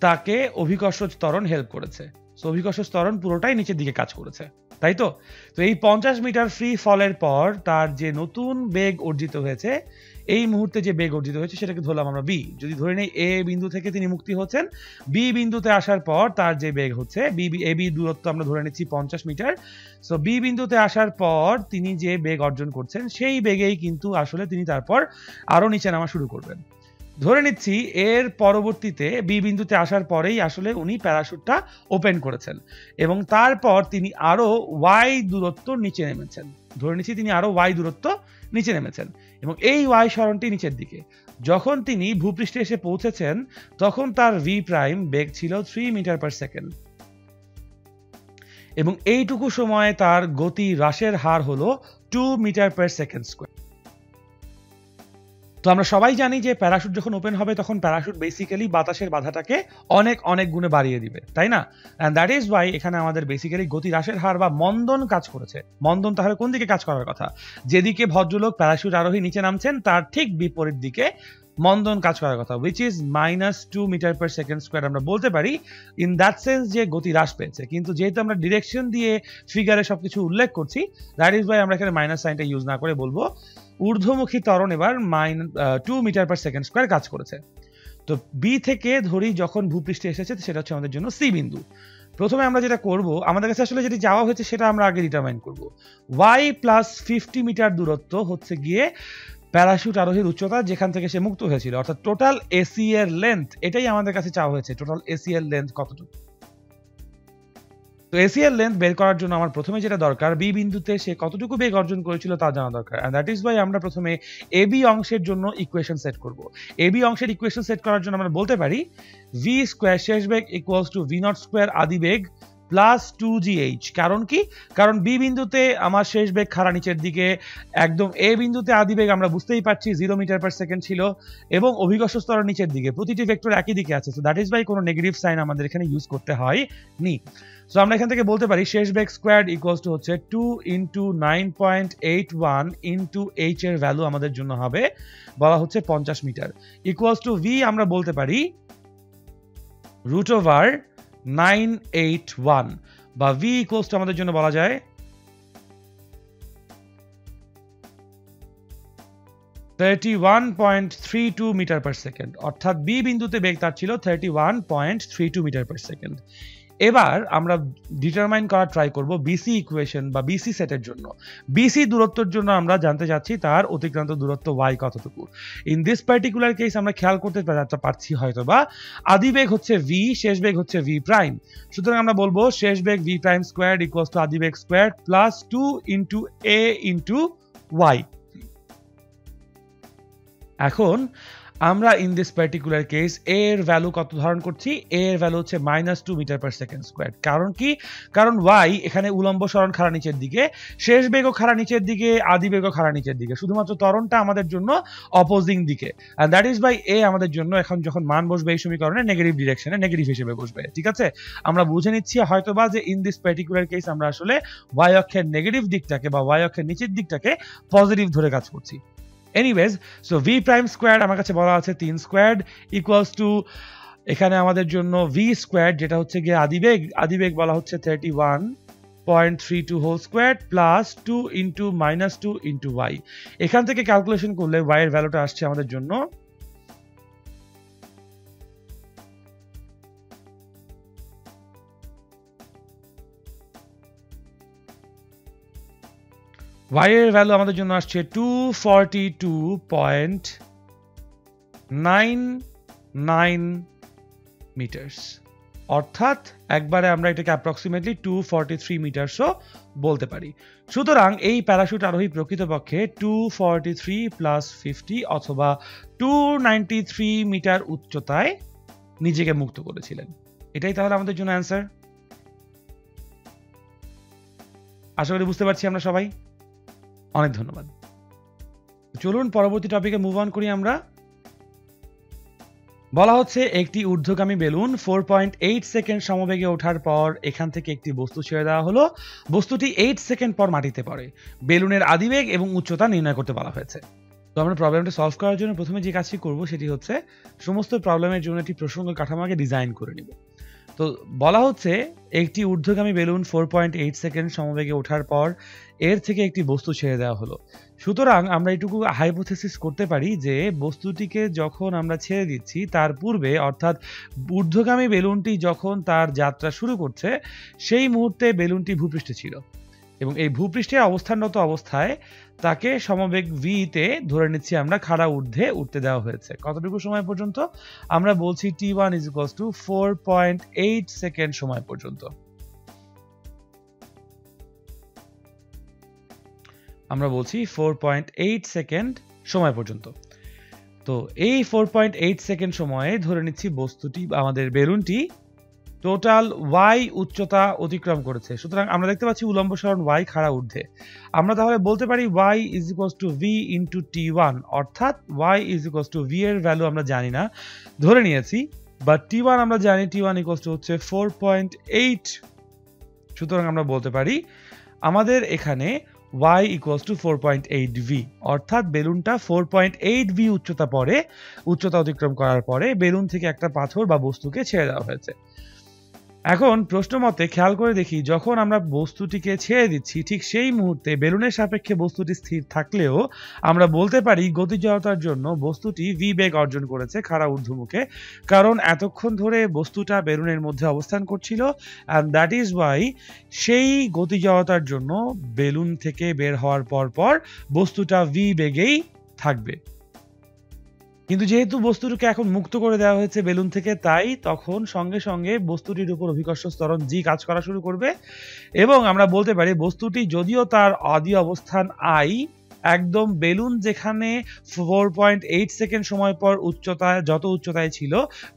তাকে অভিকর্ষ ত্বরণ হেল্প করেছে। সো অভিকর্ষ ত্বরণ পুরোটাই নিচের দিকে কাজ করেছে, তাই তো। তো এই 50 মিটার ফ্রি ফলের পর তার যে নতুন বেগ অর্জিত হয়েছে, এই মুহূর্তে যে বেগ অর্জিত হয়েছে সেটাকে ধরলাম আমরা বি। যদি ধরে নেই এ বিন্দু থেকে তিনি মুক্তি হচ্ছেন, বি বিন্দুতে আসার পর তার যে বেগ হচ্ছে এ বি দূরত্ব আমরা ধরে নিচ্ছি 50 মিটার। সো বি বিন্দুতে আসার পর তিনি যে বেগ অর্জন করছেন সেই বেগেই কিন্তু আসলে তিনি তারপর আরো নিচে নামা শুরু করবেন। ধরে নিচ্ছি এর পরবর্তীতে বি বিন্দুতে আসার পরেই আসলে উনি প্যারাশুটটা ওপেন করেছেন এবং তারপর তিনি আরো ওয়াই দূরত্ব নিচে নেমেছেন। ধরে নিচ্ছি তিনি আরো ওয়াই দূরত্ব নিচে নেমেছেন এবং এই ওয়াই সরণটি নিচের দিকে। যখন তিনি ভূপৃষ্ঠে এসে পৌঁছেছেন তখন তার ভি প্রাইম বেগ ছিল 3 মিটার পার সেকেন্ড এবং এইটুকু সময়ে তার গতি হ্রাসের হার হলো 2 মিটার পার সেকেন্ড স্কয়ার। তো আমরা সবাই জানি যে প্যারাশুট যখন ওপেন হবে তখন প্যারাশুট বেসিক্যালি বাতাসের বাধাটাকে অনেক অনেক গুণে বাড়িয়ে দিবে, তাই না? এন্ড দ্যাট ইজ ওয়াই এখানে আমাদের বেসিক্যালি গতি হ্রাসের হার বা মন্দন কাজ করেছে। মন্দন তাহলে কোন দিকে কাজ করার কথা? যেদিকে ভদ্রলোক প্যারাশুট আরোহী নিচে নামছেন তার ঠিক বিপরীত দিকে মন্দন কাজ করার কথা, which is -2 metre per second square. আমরা বলতে পারি ইন দ্যাট সেন্স যে গতি হ্রাস পেয়েছে, কিন্তু যেহেতু আমরা ডিরেকশন দিয়ে ফিগারে সবকিছু উল্লেখ করছি, দ্যাট ইজ ওয়াই আমরা এখানে মাইনাস সাইনটা ইউজ না করে বলবো ঊর্ধ্বমুখী ত্বরণ এবার 2 মিটার পার সেকেন্ড স্কয়ার কাজ করেছে। তো বি থেকে ধরি যখন ভূপৃষ্ঠে এসেছে সেটা হচ্ছে আমাদের জন্য সি বিন্দু। প্রথমে আমরা যেটা করব, আমাদের কাছে আসলে যেটি চাওয়া হয়েছে সেটা আমরা আগে ডিটারমাইন করব। y প্লাস 50 মিটার দূরত্ব হচ্ছে গিয়ে প্যারাশুট আরোহীর উচ্চতা যেখান থেকে সে মুক্ত হয়েছিল, অর্থাৎ টোটাল এসি এর লেন্থ, এটাই আমাদের কাছে চাওয়া হয়েছে। টোটাল এসি এর লেন্থ কতটুকু? তো এসি এর লেন্থ বের করার জন্য আমার প্রথমে যেটা দরকার, বি বিন্দুতে সে কতটুকু বেগ অর্জন করেছিল তা জানা দরকার। এন্ড দ্যাট ইজ ওয়াই আমরা প্রথমে এবি অংশের জন্য ইকুয়েশন সেট করব। এবি অংশের ইকুয়েশন সেট করার জন্য আমরা বলতে পারি ভি স্কয়ার শেষ বেগ equals to V naught square আদি বেগ প্লাস 2gh। কারণ কি? কারণ বি বিন্দুতে আমার শেষ বেগ খাড়া নিচের দিকে, একদম এ বিন্দুতে আদি বেগ আমরা বুঝতেই পারছি 0 মিটার পার সেকেন্ড ছিল এবং অভিকর্ষ স্তর নিচের দিকে, প্রতিটি ভেক্টর একই দিকে আছে। সো দ্যাট ইজ ওয়াই কোনো নেগেটিভ সাইন আমাদের এখানে ইউজ করতে হয়নি। সো আমরা এখান থেকে বলতে পারি শেষ বেগ স্কয়ার্ড ইকুয়ালস টু হচ্ছে 2 ইন্টু 9.81 ইন্টু এইচ এর ভ্যালু আমাদের জন্য হবে বলা হচ্ছে 50 মিটার ইকুয়ালস টু ভি আমরা বলতে পারি √981 বা ভি ইকুয়ালস টু আমাদের জন্য বলা যায় 31.32 মিটার পার সেকেন্ড। অর্থাৎ বি বিন্দুতে বেগ তার ছিল 31.32 মিটার পার সেকেন্ড। এবার আমরা ডিটারমাইন করা ট্রাই করব বিসি ইকুয়েশন বা বিসি সেটের জন্য। বিসি দূরত্বের জন্য আমরা জানতে চাচ্ছি তার অতিক্রান্ত দূরত্ব y কতটুকু। ইন দিস পার্টিকুলার কেস আমরা খেয়াল করতে পারছি হয়তো বা আদি বেগ হচ্ছে v, শেষ বেগ হচ্ছে v প্রাইম। সুতরাং আমরা বলবো শেষ বেগ v prime squared equals to আদি বেগ squared plus 2 into a into y। এখন আমরা ইন দিস পার্টিকুলার কেস এ এর ভ্যালু কত ধারণ করছি? এ এর ভ্যালু হচ্ছে -2 মিটার পার সেকেন্ড স্কয়ার। কারণ কি? কারণ y এখানে উলম্ব সরণ খাড়া নিচের দিকে, শেষ বেগও খাড়া নিচের দিকে, আদি বেগও খাড়া নিচের দিকে, শুধুমাত্র ত্বরণটা আমাদের জন্য অপোজিং দিকে। এন্ড দ্যাট ইজ বাই এ আমাদের জন্য এখন যখন মান বসবে এই সমীকরণে নেগেটিভ ডিরেকশনে, নেগেটিভ হিসেবে বসবে। ঠিক আছে, আমরা বুঝে নিচ্ছি হয়তোবা যে ইন দিস পার্টিকুলার কেস আমরা আসলে y অক্ষের নেগেটিভ দিকটাকে বা y অক্ষের নিচের দিকটাকে পজিটিভ ধরে কাজ করছি। Anyways, so V prime squared আমার কাছে বলা আছে 3 স্কয়ার্ড ইকুয়ালস টু এখানে আমাদের জন্য ভি স্কয়ার্ড যেটা হচ্ছে গিয়ে আদি বেগ বলা হচ্ছে 31.32 whole squared plus 2 into -2 into y। এখান থেকে ক্যালকুলেশন করলে y এর ভ্যালুটা আসছে আমাদের জন্য y এর ভ্যালু আমাদের জন্য আসছে 242.99 মিটারস। অর্থাৎ একবারে আমরা এটাকে অ্যাপ্রক্সিমেটলি 243 মিটারসও বলতে পারি। সুতরাং এই প্যারাশুট আরোহী প্রকৃতপক্ষে 243 প্লাস 50 অথবা 293 মিটার উচ্চতায় নিজেকে মুক্ত করেছিলেন। এটাই তাহলে আমাদের জন্য অ্যান্সার। আশা করি বুঝতে পারছি আমরা সবাই। অনেক ধন্যবাদ। চলুন পরবর্তী টপিকে মুভ অন করি আমরা। বলা হচ্ছে একটি ঊর্ধ্বগামী বেলুন 4.8 সেকেন্ড সমবেগে ওঠার পর এখান থেকে একটি বস্তু ছেড়ে দেওয়া হলো। বস্তুটি 8 সেকেন্ড পর মাটিতে পড়ে। বেলুনের আদিবেগ এবং উচ্চতা নির্ণয় করতে বলা হয়েছে। তো আমরা প্রবলেমটা সলভ করার জন্য প্রথমে যে কাজটি করব সেটি হচ্ছে সমস্ত প্রবলেমের জন্য একটি প্রসঙ্গ কাঠামোকে ডিজাইন করে নিব। তো বলা হচ্ছে একটি ঊর্ধ্বগামী বেলুন 4.8 সেকেন্ড সমবেগে ওঠার পর এর থেকে একটি বস্তু ছেড়ে দেওয়া হলো। সুতরাং আমরা এটুকু হাইপোথেসিস করতে পারি যে বস্তুটিকে যখন আমরা ছেড়ে দিচ্ছি তার পূর্বে, অর্থাৎ ঊর্ধ্বগামী বেলুনটি যখন তার যাত্রা শুরু করছে সেই মুহূর্তে বেলুনটি ভূপৃষ্ঠে ছিল এবং এই ভূপৃষ্ঠে অবস্থানরত অবস্থায় তাকে সমবেগ v তে ধরে নিচ্ছি আমরা খাড়া ঊর্ধ্বে উঠতে দেওয়া হয়েছে। কতটুকু সময় পর্যন্ত? আমরা বলছি t1 = 4.8 সেকেন্ড সময় পর্যন্ত। আমরা বলছি 4.8 সেকেন্ড সময় পর্যন্ত। তো এই 4.8 সেকেন্ড সময়ে ধরে নিচ্ছি বস্তুটি বা আমাদের বেলুনটি টোটাল y উচ্চতা অতিক্রম করেছে। সুতরাং আমরা দেখতে পাচ্ছি উলম্ব সরণ y খাড়া ঊর্ধ্বে। আমরা তাহলে বলতে পারি y = v × t1, অর্থাৎ y v এর ভ্যালু আমরা জানি না, ধরে নিয়েছি, বাট t1 আমরা জানি, t1 হচ্ছে 4.8। সুতরাং আমরা বলতে পারি আমাদের এখানে y = 4.8v, অর্থাৎ বেলুনটা 4.8v উচ্চতা অতিক্রম করার পরে বেলুন থেকে একটা পাথর বা বস্তুকে ছেড়ে দেওয়া হয়েছে। এখন প্রশ্ন মতে খেয়াল করে দেখি, যখন আমরা বস্তুটিকে ছেড়ে দিচ্ছি ঠিক সেই মুহূর্তে বেলুনের সাপেক্ষে বস্তুটি স্থির থাকলেও আমরা বলতে পারি গতি জড়তার জন্য বস্তুটি v বেগ অর্জন করেছে খাড়া ঊর্ধ্বমুখে, কারণ এতক্ষণ ধরে বস্তুটা বেলুনের মধ্যে অবস্থান করছিল, and that is why সেই গতি জড়তার জন্য বেলুন থেকে বের হওয়ার পর বস্তুটা v বেগেই থাকবে। কিন্তু যেহেতু বস্তুটিকে এখন মুক্ত করে দেওয়া হয়েছে বেলুন থেকে, তাই তখন সঙ্গে সঙ্গে বস্তুটির উপর অভিকর্ষ ত্বরণ g কাজ করা শুরু করবে এবং আমরা বলতে পারি বস্তুটি যদিও তার আদি অবস্থান I একদম বেলুন যেখানে 4.8 সেকেন্ড সময় পর যত উচ্চতায় ছিল,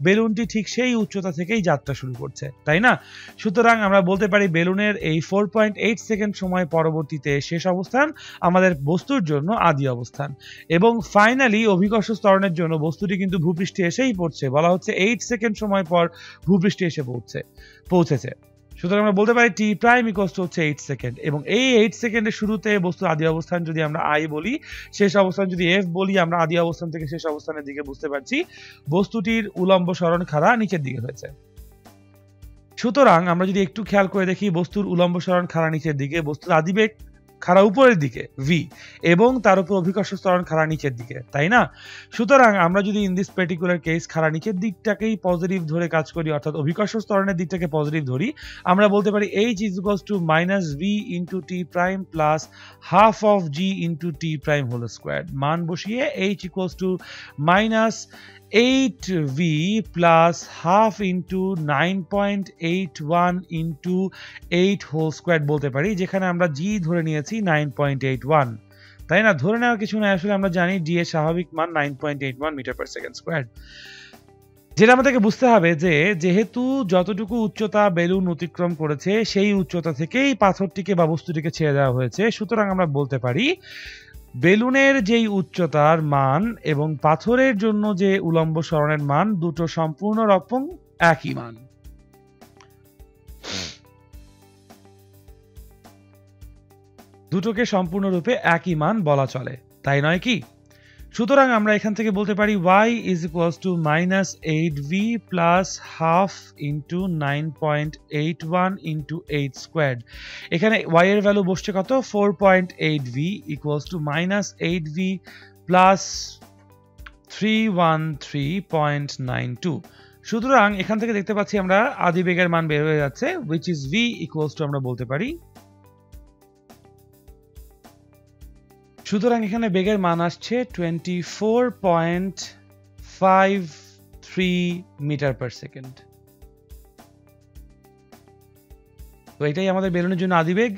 বেলুনটি ঠিক সেই উচ্চতা থেকেই যাত্রা শুরু করছে, তাই না? সুতরাং আমরা বলতে পারি বেলুনের এই 4.8 সেকেন্ড সময় পরবর্তীতে শেষ অবস্থান আমাদের বস্তুর জন্য আদি অবস্থান, এবং ফাইনালি অভিকর্ষ ত্বরণের জন্য বস্তুটি কিন্তু ভূপৃষ্ঠে এসেই পড়ছে, বলা হচ্ছে 8 সেকেন্ড সময় পর ভূপৃষ্ঠে এসে পৌঁছেছে। সুতরাং আমরা বলতে পারি t প্রাইম হচ্ছে 8 সেকেন্ড, এবং এই 8 সেকেন্ডের শুরুতে বস্তুর আদি অবস্থান যদি আমরা I বলি, শেষ অবস্থান যদি f বলি, আমরা আদি অবস্থান থেকে শেষ অবস্থানের দিকে বুঝতে পারছি বস্তুটির উলম্ব সরণ খাড়া নিচের দিকে হয়েছে। সুতরাং আমরা যদি একটু খেয়াল করে দেখি, বস্তুর উলম্ব সরণ খাড়া নিচের দিকে, বস্তুর আদিবেগ খাড়া উপরের দিকে v, এবং তার উপর অভিকর্ষ ত্বরণ খাড়া নিচের দিকে, তাই না? সুতরাং আমরা যদি ইন দিস পার্টিকুলার কেস খাড়া নিচের দিকটাকেই পজিটিভ ধরে কাজ করি, অর্থাৎ অভিকর্ষ ত্বরণের দিকটাকে পজিটিভ ধরি, আমরা বলতে পারি h = -v × t prime plus half of g × t prime whole square. মান বসিয়ে h -8v plus half × 9.81 × 8 whole square বলতে পারি, যেখানে আমরা g ধরে নিয়েছি 9.81, তাই না? ধরে নেওয়ার কিছু না, আসলে আমরা জানি d এর স্বাভাবিক মান 9.81 মিটার/সেকেন্ড স্কয়ার। যেটা আমাদেরকে বুঝতে হবে যে যেহেতু যতটুকু উচ্চতা বেলুন অতিক্রম করেছে সেই উচ্চতা থেকেই পাথরটিকে বা বস্তুটিকে ছেড়ে দেওয়া হয়েছে, সুতরাং আমরা বলতে পারি বেলুনের যেই উচ্চতার মান এবং পাথরের জন্য যে উলম্ব সরণের মান, দুটো সম্পূর্ণ রকম একই মান। দুটোকে সম্পূর্ণরূপে একই মান বলা চলে, তাই নয় কি? সুতরাং আমরা এখান থেকে বলতে পারি y = -8v plus half × 9.81 × 8 squared. এখানে y এর ভ্যালু বসছে কত? 4.8v = -8v plus 313.92। সুতরাং এখান থেকে দেখতে পাচ্ছি আমরা আদিবেগের মান বের হয়ে যাচ্ছে, which is v = আমরা বলতে পারি, সুতরাং এখানে বেগের মান আসছে 24.53 মিটার/সেকেন্ড। তো এটাই আমাদের বেলুনের জন্য আদিবেগ,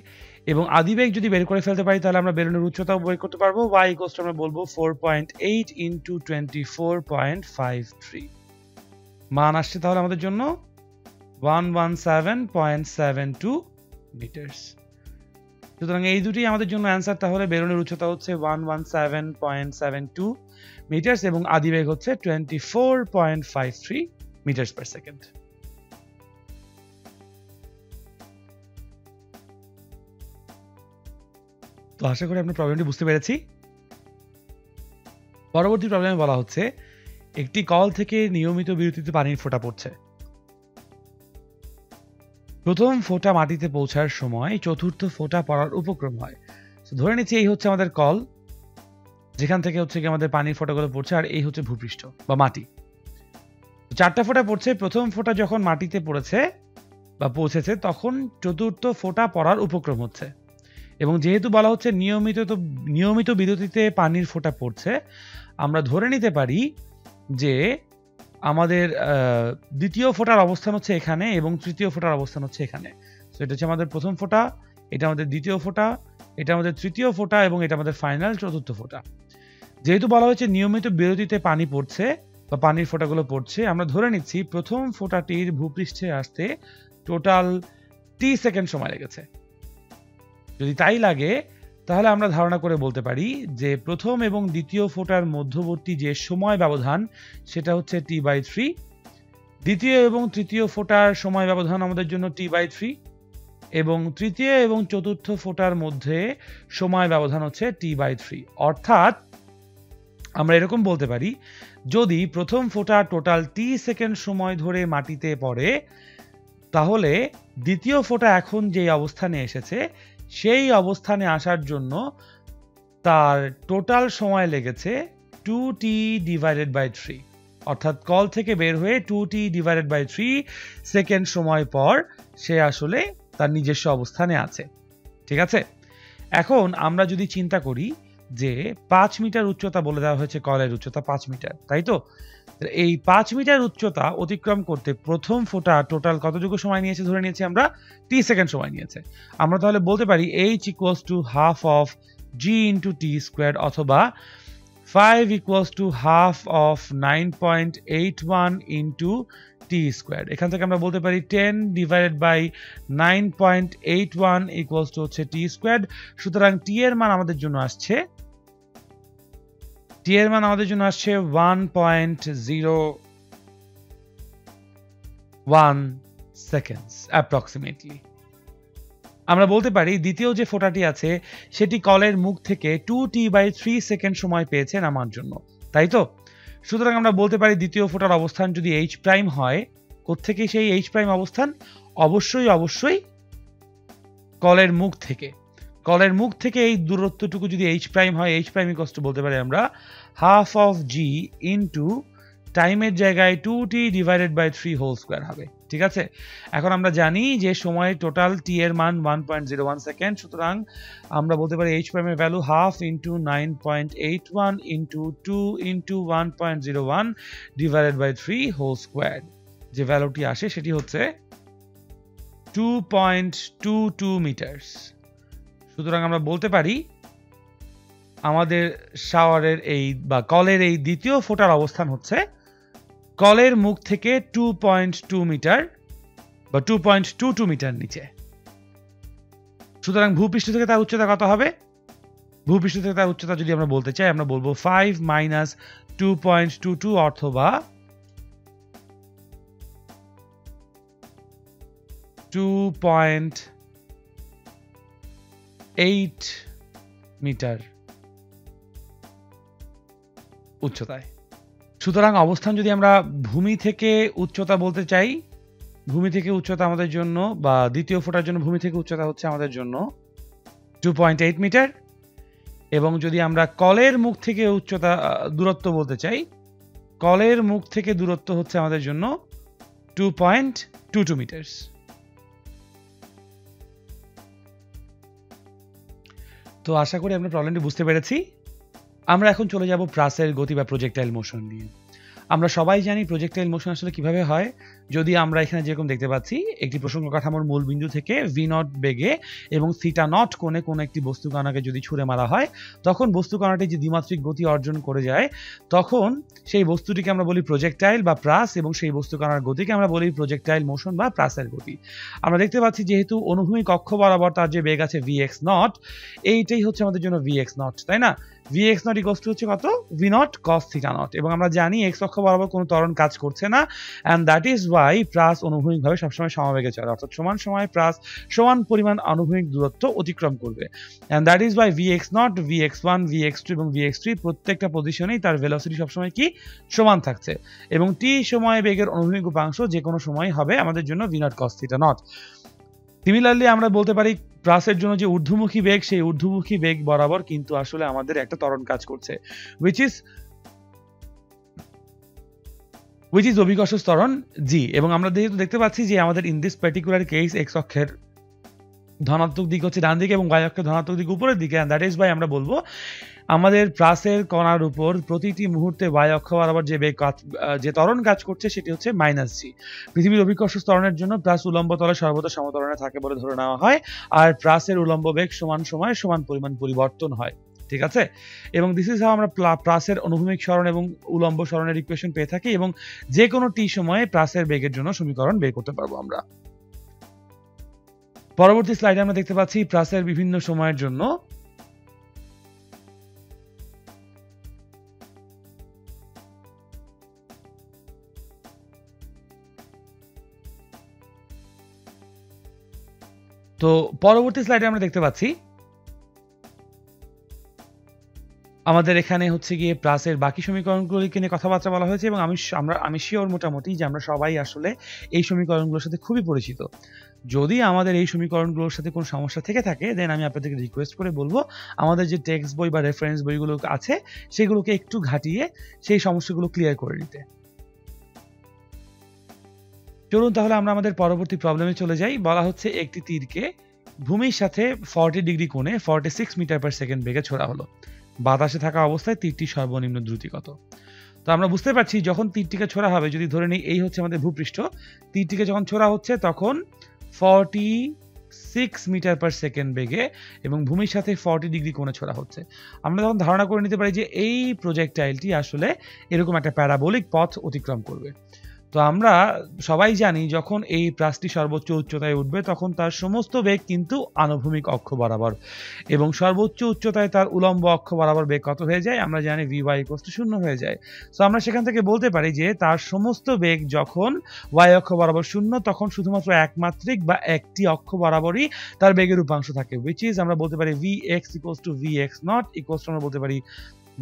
এবং আদিবেগ যদি বের করে ফেলতে পারি তাহলে আমরা বেলুনের উচ্চতাও বের করতে পারবো। y = আমরা বলবো 4.8 × 24.53। মান আসছে তাহলে আমাদের জন্য 117.72 মিটার। সুতরাং এই দুটি আমাদের জন্য অ্যান্সার। তাহলে বেলুনের উচ্চতা হচ্ছে 117.72 মিটার এবং আদিবেগ হচ্ছে 24.53 মিটার/সেকেন্ড। তো আশা করি আপনি প্রবলেমটি বুঝতে পেরেছি। পরবর্তী প্রবলেমে বলা হচ্ছে একটি কল থেকে নিয়মিত বিরতিতে পানির ফোঁটা পড়ছে। প্রথম ফোঁটা মাটিতে পৌঁছার সময় চতুর্থ ফোঁটা পড়ার উপক্রম হয়। ধরে নিচ্ছি এই হচ্ছে আমাদের কল, যেখান থেকে হচ্ছে কি আমাদের পানির ফোঁটাগুলো পড়ছে, আর এই হচ্ছে ভূপৃষ্ঠ বা মাটি। চারটা ফোঁটা পড়ছে। প্রথম ফোঁটা যখন মাটিতে পড়েছে বা পৌঁছেছে তখন চতুর্থ ফোঁটা পড়ার উপক্রম হচ্ছে। এবং যেহেতু বলা হচ্ছে নিয়মিত বিরতিতে পানির ফোঁটা পড়ছে, আমরা ধরে নিতে পারি যে আমাদের দ্বিতীয় ফোঁটার অবস্থান হচ্ছে এখানে এবং তৃতীয় ফোঁটার অবস্থান হচ্ছে এখানে। সো এটা হচ্ছে আমাদের প্রথম ফোঁটা, এটা আমাদের দ্বিতীয় ফোঁটা, এটা আমাদের তৃতীয় ফোঁটা এবং এটা আমাদের ফাইনাল চতুর্থ ফোঁটা। যেহেতু বলা হয়েছে নিয়মিত বিরতিতে পানি পড়ছে বা পানির ফোঁটাগুলো পড়ছে, আমরা ধরে নিচ্ছি প্রথম ফোঁটাটির ভূপৃষ্ঠে আসতে টোটাল টি সেকেন্ড সময় লেগেছে। যদি তাই লাগে তাহলে আমরা ধারণা করে বলতে পারি যে প্রথম এবং দ্বিতীয় ফোঁটার মধ্যবর্তী যে সময় ব্যবধান সেটা হচ্ছে t/3, দ্বিতীয় এবং তৃতীয় ফোঁটার সময় ব্যবধান আমাদের জন্য t/3 এবং তৃতীয় এবং চতুর্থ ফোঁটার মধ্যে সময় ব্যবধান হচ্ছে t/3। অর্থাৎ আমরা এরকম বলতে পারি, যদি প্রথম ফোঁটা টোটাল টি সেকেন্ড সময় ধরে মাটিতে পড়ে, তাহলে দ্বিতীয় ফোঁটা এখন যে অবস্থানে এসেছে সেই অবস্থানে আসার জন্য তার টোটাল সময় লেগেছে 2t/3, অর্থাৎ কল থেকে বের হয়ে 2t/3 সেকেন্ড সময় পর সে আসলে তার নিজস্ব অবস্থানে আছে। ঠিক আছে, এখন আমরা যদি চিন্তা করি যে 5 মিটার উচ্চতা বলে দেওয়া হয়েছে, কলের উচ্চতা 5 মিটার, তাই তো? এই 5 মিটার উচ্চতা অতিক্রম করতে প্রথম ফোঁটা টোটাল কতটুকু সময় নিয়েছে ধরে নিয়েছি আমরা, টি সেকেন্ড সময় নিয়েছে। আমরা তাহলে বলতে পারি h = half of g into t squared অথবা 5 = half of 9.81 into t squared। এখান থেকে আমরা বলতে পারি 10/9.81 = হচ্ছে t squared। সুতরাং t এর মান আমাদের জন্য আসছে 1.01 seconds approximately। আমরা বলতে পারি দ্বিতীয় যে ফোঁটাটি আছে সেটি কলের মুখ থেকে 2t/3 সেকেন্ড সময় পেয়েছে নামার জন্য, তাই তো? সুতরাং আমরা বলতে পারি দ্বিতীয় ফোঁটার অবস্থান যদি h' হয়, কোত্থেকে সেই h' অবস্থান? অবশ্যই কলের মুখ থেকে। কলের মুখ থেকে এই দূরত্বটুকু যদি h' হয়, h' বলতে পারি আমরা half of g into টাইমের জায়গায় 2t/3 হোল স্কয়ার হবে। ঠিক আছে, এখন আমরা জানি যে সময় টোটাল t এর মান 1.01 সেকেন্ড। সুতরাং আমরা বলতে পারি h' এর value half into 9.81 into 2 into 1.01/3 whole square. যে ভ্যালুটি আসে সেটি হচ্ছে 2.22 মিটারস। সুতরাং আমরা বলতে পারি আমাদের শাওয়ারের বা কলের এই দ্বিতীয় ফোঁটার অবস্থান হচ্ছে কলের মুখ থেকে 2.2 মিটার বা 2.22 মিটার নিচে। সুতরাং ভূপৃষ্ঠ থেকে তার উচ্চতা কত হবে? ভূপৃষ্ঠ থেকে তার উচ্চতা যদি আমরা বলতে চাই, আমরা বলবো 5 - 2.22 অথবা 2.8 মিটার উচ্চতায়। সুতরাং অবস্থান যদি আমরা ভূমি থেকে উচ্চতা বলতে চাই, ভূমি থেকে উচ্চতা আমাদের জন্য বা দ্বিতীয় ফোঁটার জন্য ভূমি থেকে উচ্চতা হচ্ছে আমাদের জন্য 2.8 মিটার, এবং যদি আমরা কলের মুখ থেকে উচ্চতা দূরত্ব বলতে চাই, কলের মুখ থেকে দূরত্ব হচ্ছে আমাদের জন্য 2.22 মিটার। তো আশা করি আমরা প্রবলেমটি বুঝতে পেরেছি। আমরা এখন চলে যাব প্রাসের গতি বা প্রজেক্টাইল মোশন নিয়ে। আমরা সবাই জানি প্রজেক্টাইল মোশন আসলে কিভাবে হয়। যদি আমরা এখানে যেরকম দেখতে পাচ্ছি, একটি প্রসঙ্গ কাঠামোর মূল বিন্দু থেকে v0 বেগে এবং θ0 কোণে কোনো একটি বস্তু কণাকে যদি ছুঁড়ে মারা হয়, তখন বস্তু কণাটি যে দ্বিমাত্রিক গতি অর্জন করে যায়, তখন সেই বস্তুটিকে আমরা বলি প্রজেক্টাইল বা প্রাস, এবং সেই বস্তু কণার গতিকে আমরা বলি প্রজেক্টাইল মোশন বা প্রাসের গতি। আমরা দেখতে পাচ্ছি যেহেতু অনুভূমিক অক্ষ বরাবর তার যে বেগ আছে vx0, এইটাই হচ্ছে আমাদের জন্য vx0, তাই না? vx0 = হচ্ছে কত? v0 cos θ0। এবং আমরা জানি x অক্ষ বরাবর কোনো ত্বরণ কাজ করছে না, and that is why প্রাস অনুভূমিকভাবে সবসময় সমবেগে চলে, অর্থাৎ সমান সময় প্রাস সমান পরিমাণ অনুভূমিক দূরত্ব অতিক্রম করবে, and that is why vx0, vx1, vx2 এবং vx3 প্রত্যেকটা পজিশনেই তার ভেলোসিটি সবসময় কি সমান থাকছে, এবং t সময় বেগের অনুভূমিক উপাংশ যে কোনো সময় হবে আমাদের জন্য v0 cos θ0। সিমিলারলি আমরা বলতে পারি প্রাসের জন্য যে ঊর্ধ্বমুখী বেগ, সেই ঊর্ধ্বমুখী বেগ বরাবর কিন্তু আসলে আমাদের একটা ত্বরণ কাজ করছে, which is অভিকর্ষ ত্বরণ g। এবং আমরা যেহেতু দেখতে পাচ্ছি যে আমাদের in this particular case x অক্ষের ধনাত্মক দিক হচ্ছে ডান দিকে এবং y অক্ষ ধনাত্মক দিক উপরের দিকে, and that is why আমরা বলবো আমাদের প্লাসের কণার উপর প্রতিটি মুহূর্তে y অক্ষ বরাবর যে বেগ যে ত্বরণ কাজ করছে সেটি হচ্ছে -g। পৃথিবীর অভিকর্ষ ত্বরণের জন্য প্লাস উলম্ব তলে সর্বদা সমত্বরণে থাকে বলে ধরে নেওয়া হয়, আর প্লাসের উলম্ব বেগ সমান সময়ে সমান পরিমাণ পরিবর্তন হয়। ঠিক আছে, এবং দিস ইজ হাউ আমরা প্লাসের অনুভূমিক সরণ এবং উলম্ব সরণের ইকুয়েশন পেয়ে থাকি, এবং যে কোনো টি সময়ে প্লাসের বেগের জন্য সমীকরণ বের করতে পারবো আমরা। পরবর্তী স্লাইডে আমরা দেখতে পাচ্ছি প্লাসের বিভিন্ন সময়ের জন্য তো পরবর্তী স্লাইডে আমরা দেখতে পাচ্ছি আমাদের এখানে হচ্ছে গিয়ে প্লাসের বাকি সমীকরণগুলিকে নিয়ে কথাবার্তা বলা হয়েছে, এবং আমি শিওর মোটামুটি যে আমরা সবাই আসলে এই সমীকরণগুলোর সাথে খুবই পরিচিত। যদি আমাদের এই সমীকরণগুলোর সাথে কোনো সমস্যা থেকে থাকে দেন আমি আপনাদেরকে রিকোয়েস্ট করে বলবো আমাদের যে টেক্সট বই বা রেফারেন্স বইগুলো আছে সেগুলোকে একটু ঘাটিয়ে সেই সমস্যাগুলো ক্লিয়ার করে নিতে। চলুন তাহলে আমরা আমাদের পরবর্তী প্রবলেমে চলে যাই। বলা হচ্ছে একটি তীরকে ভূমির সাথে 40 ডিগ্রি কোণে 46 মিটার পার সেকেন্ড বেগে ছোড়া হলো। বাতাসে থাকা অবস্থায় তীরটি সর্বনিম্ন দ্রুতি কত? তো আমরা বুঝতে পারছি যখন তীরটিকে ছোড়া হবে, যদি ধরে নিই এই হচ্ছে আমাদের ভূপৃষ্ঠ, তীরটিকে যখন ছোড়া হচ্ছে তখন 46 মিটার পার সেকেন্ড বেগে এবং ভূমির সাথে 40 ডিগ্রি কোণে ছোড়া হচ্ছে। আমরা তখন ধারণা করে নিতে পারি যে এই প্রজেক্টাইলটি আসলে এরকম একটা প্যারাবোলিক পথ অতিক্রম করবে। তো আমরা সবাই জানি যখন এই প্লাসটি সর্বোচ্চ উচ্চতায় উঠবে তখন তার সমস্ত বেগ কিন্তু আনুভূমিক অক্ষ বরাবর, এবং সর্বোচ্চ উচ্চতায় তার উলম্ব অক্ষ বরাবর বেগ কত হয়ে যায়? আমরা জানি vy = 0 হয়ে যায়। সো আমরা সেখান থেকে বলতে পারি যে তার সমস্ত বেগ যখন y অক্ষ বরাবর 0 তখন শুধুমাত্র একমাত্রিক বা একটি অক্ষ বরাবরই তার বেগের উপাংশ থাকে, which is আমরা বলতে পারি vx = vx0 আমরা বলতে পারি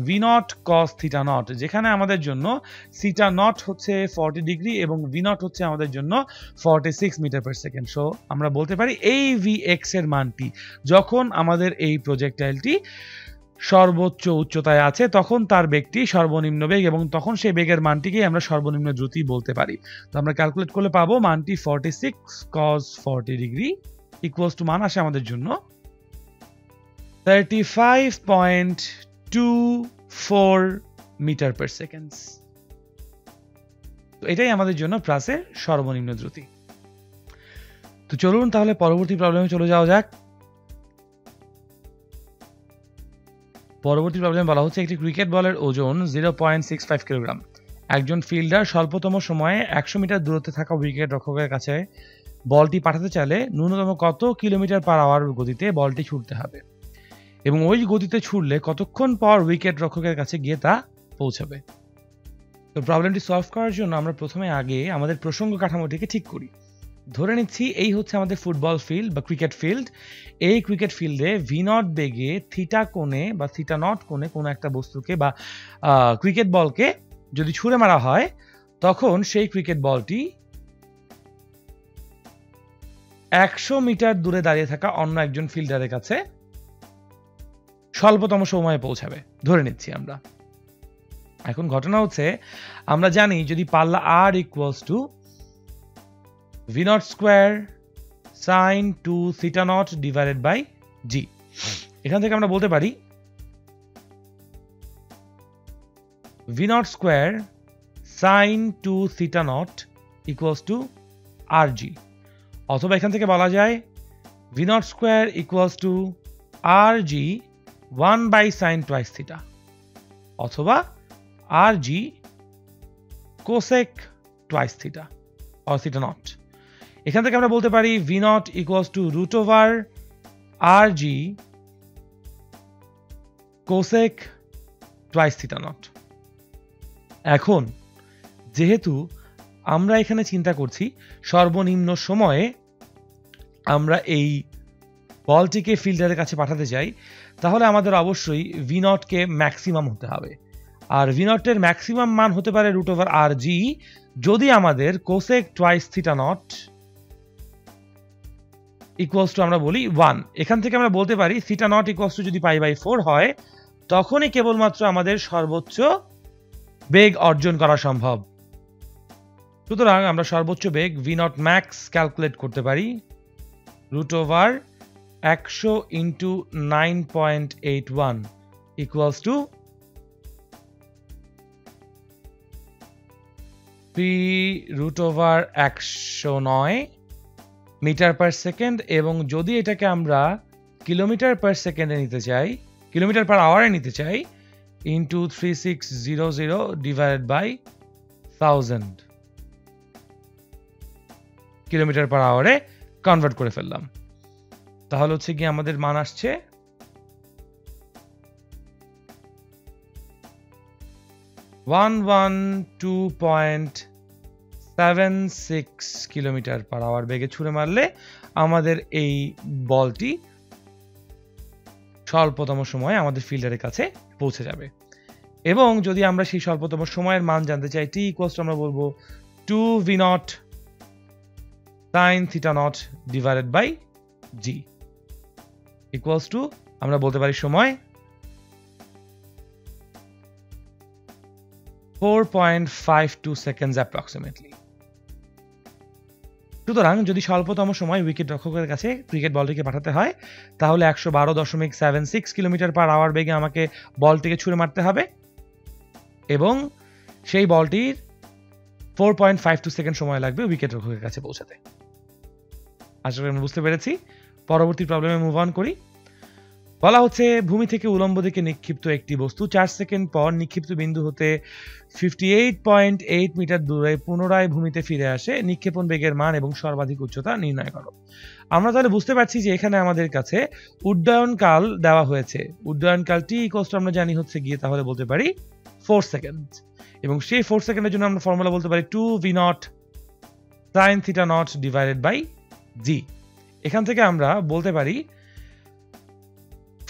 v0 cos theta naught, যেখানে আমাদের জন্য theta naught হচ্ছে 40 ডিগ্রি এবং v0 হচ্ছে আমাদের জন্য 46 মিটার পার সেকেন্ড। সো আমরা বলতে পারি এই vx এর মানটি যখন আমাদের এই প্রজেক্টাইলটি সর্বোচ্চ উচ্চতায় আছে তখন তার বেগটি সর্বনিম্ন বেগ, এবং তখন সেই বেগের মানটিকে আমরা সর্বনিম্ন দ্রুতি বলতে পারি। তো আমরা ক্যালকুলেট করলে পাবো মানটি 46 cos 40 ডিগ্রি ইকুয়ালস টু মান আসে আমাদের জন্য 35.24 মিটার পার সেকেন্ড। তো এটাই আমাদের জন্য প্লাসের সর্বনিম্ন দ্রুতি। তো চলুন তাহলে পরবর্তী প্রবলেমে চলে যাওয়া যাক। পরবর্তী প্রবলেম বলা হচ্ছে একটি ক্রিকেট বলের ওজন 0.65 কিলোগ্রাম। একজন ফিল্ডার স্বল্পতম সময়ে 100 মিটার দূরত্বে থাকা উইকেট রক্ষকের কাছে বলটি পাঠাতে চাইলে ন্যূনতম কত কিলোমিটার পার আওয়ার গতিতে বলটি ছুটতে হবে, এবং ওই গতিতে ছুটলে কতক্ষণ পর উইকেট রক্ষকের কাছে গিয়ে তা পৌঁছাবে। তো প্রবলেমটি সলভ করার জন্য আমরা প্রথমে আগে আমাদের প্রসঙ্গ কাঠামোটিকে ঠিক করি। ধরে নিচ্ছি এই হচ্ছে আমাদের ফুটবল ফিল্ড বা ক্রিকেট ফিল্ড। এই ক্রিকেট ফিল্ডে v0 বেগে থিটা কোণে বা থিটা নট কোণে কোনো একটা বস্তুকে বা ক্রিকেট বলকে যদি ছুঁড়ে মারা হয় তখন সেই ক্রিকেট বলটি 100 মিটার দূরে দাঁড়িয়ে থাকা অন্য একজন ফিল্ডারের কাছে স্বল্পতম সময়ে পৌঁছাবে ধরে নিচ্ছি আমরা। এখন ঘটনা হচ্ছে আমরা জানি যদি পাল্লা r = v0 square sin 2 theta naught divided by g, এখান থেকে আমরা বলতে পারি v0 square sin 2 theta naught equals to rg, অথবা এখান থেকে বলা যায় v0 square equals to rg 1 by sin twice theta, অথবা rg cosec twice theta or theta naught। এখান থেকে আমরা বলতে পারি v0 equals to root over rg cosec twice theta naught। এখন যেহেতু আমরা এখানে চিন্তা করছি সর্বনিম্ন সময়ে আমরা এই বলটিকে ফিল্ডারের কাছে পাঠাতে চাই, তাহলে আমাদের অবশ্যই v0 কে ম্যাক্সিমাম হতে হবে, আর v0 এর ম্যাক্সিমাম মান হতে পারে root over rg যদি আমাদের cosec twice theta naught equals to আমরা বলি 1। এখান থেকে আমরা বলতে পারি theta naught equals to যদি π/4 হয় তখনই কেবলমাত্র আমাদের সর্বোচ্চ বেগ অর্জন করা সম্ভব। সুতরাং আমরা সর্বোচ্চ বেগ v0 max ক্যালকুলেট করতে পারি root over 100 into 9.81 equals to 3√109 metre per second, এবং যদি এটাকে আমরা কিলোমিটার পার সেকেন্ডে নিতে চাই, কিলোমিটার পার আওয়ারে নিতে চাই, into 3600 divided by 1000 kilometre per আওয়ারে কনভার্ট করে ফেললাম। তাহলে হচ্ছে কি আমাদের মান আসছে 112.76 কিলোমিটার পার আওয়ার বেগে ছুঁড়ে মারলে আমাদের এই বলটি স্বল্পতম সময়ে আমাদের ফিল্ডারের কাছে পৌঁছে যাবে। এবং যদি আমরা সেই স্বল্পতম সময়ের মান জানতে চাই, t ইকুয়ালস টু আমরা বলবো 2v0 sin theta naught divided by g equals to আমরা বলতে পারি সময় 4.52 seconds approximately। সুতরাং যদি স্বল্পতম সময় উইকেট রক্ষকের কাছে ক্রিকেট বলটিকে পাঠাতে হয়, তাহলে 112.76 কিলোমিটার পার আওয়ার বেগে আমাকে বলটিকে ছুঁড়ে মারতে হবে, এবং সেই বলটির 4.52 সেকেন্ড সময় লাগবে উইকেট রক্ষকের কাছে পৌঁছাতে। আশা করি আমরা বুঝতে পেরেছি। পরবর্তী প্রবলেমে মুভ অন করি। বলা হচ্ছে ভূমি থেকে উলম্ব দিকে নিক্ষিপ্ত একটি বস্তু 4 সেকেন্ড পর নিক্ষিপ্ত বিন্দু হতে 58.8 মিটার দূরে পুনরায় ভূমিতে ফিরে আসে। নিক্ষেপণ বেগের মান এবং সর্বাধিক উচ্চতা নির্ণয় করো। আমরা তাহলে বুঝতে পারছি যে এখানে আমাদের কাছে উড্ডয়নকাল দেওয়া হয়েছে। উড্ডয়নকাল টি ইকুয়ালস টু আমরা জানি হচ্ছে গিয়ে তাহলে বলতে পারি 4 সেকেন্ড, এবং সেই 4 সেকেন্ডের জন্য আমরা ফর্মুলা বলতে পারি 2v0 sin theta naught divided by g। এখান থেকে আমরা বলতে পারি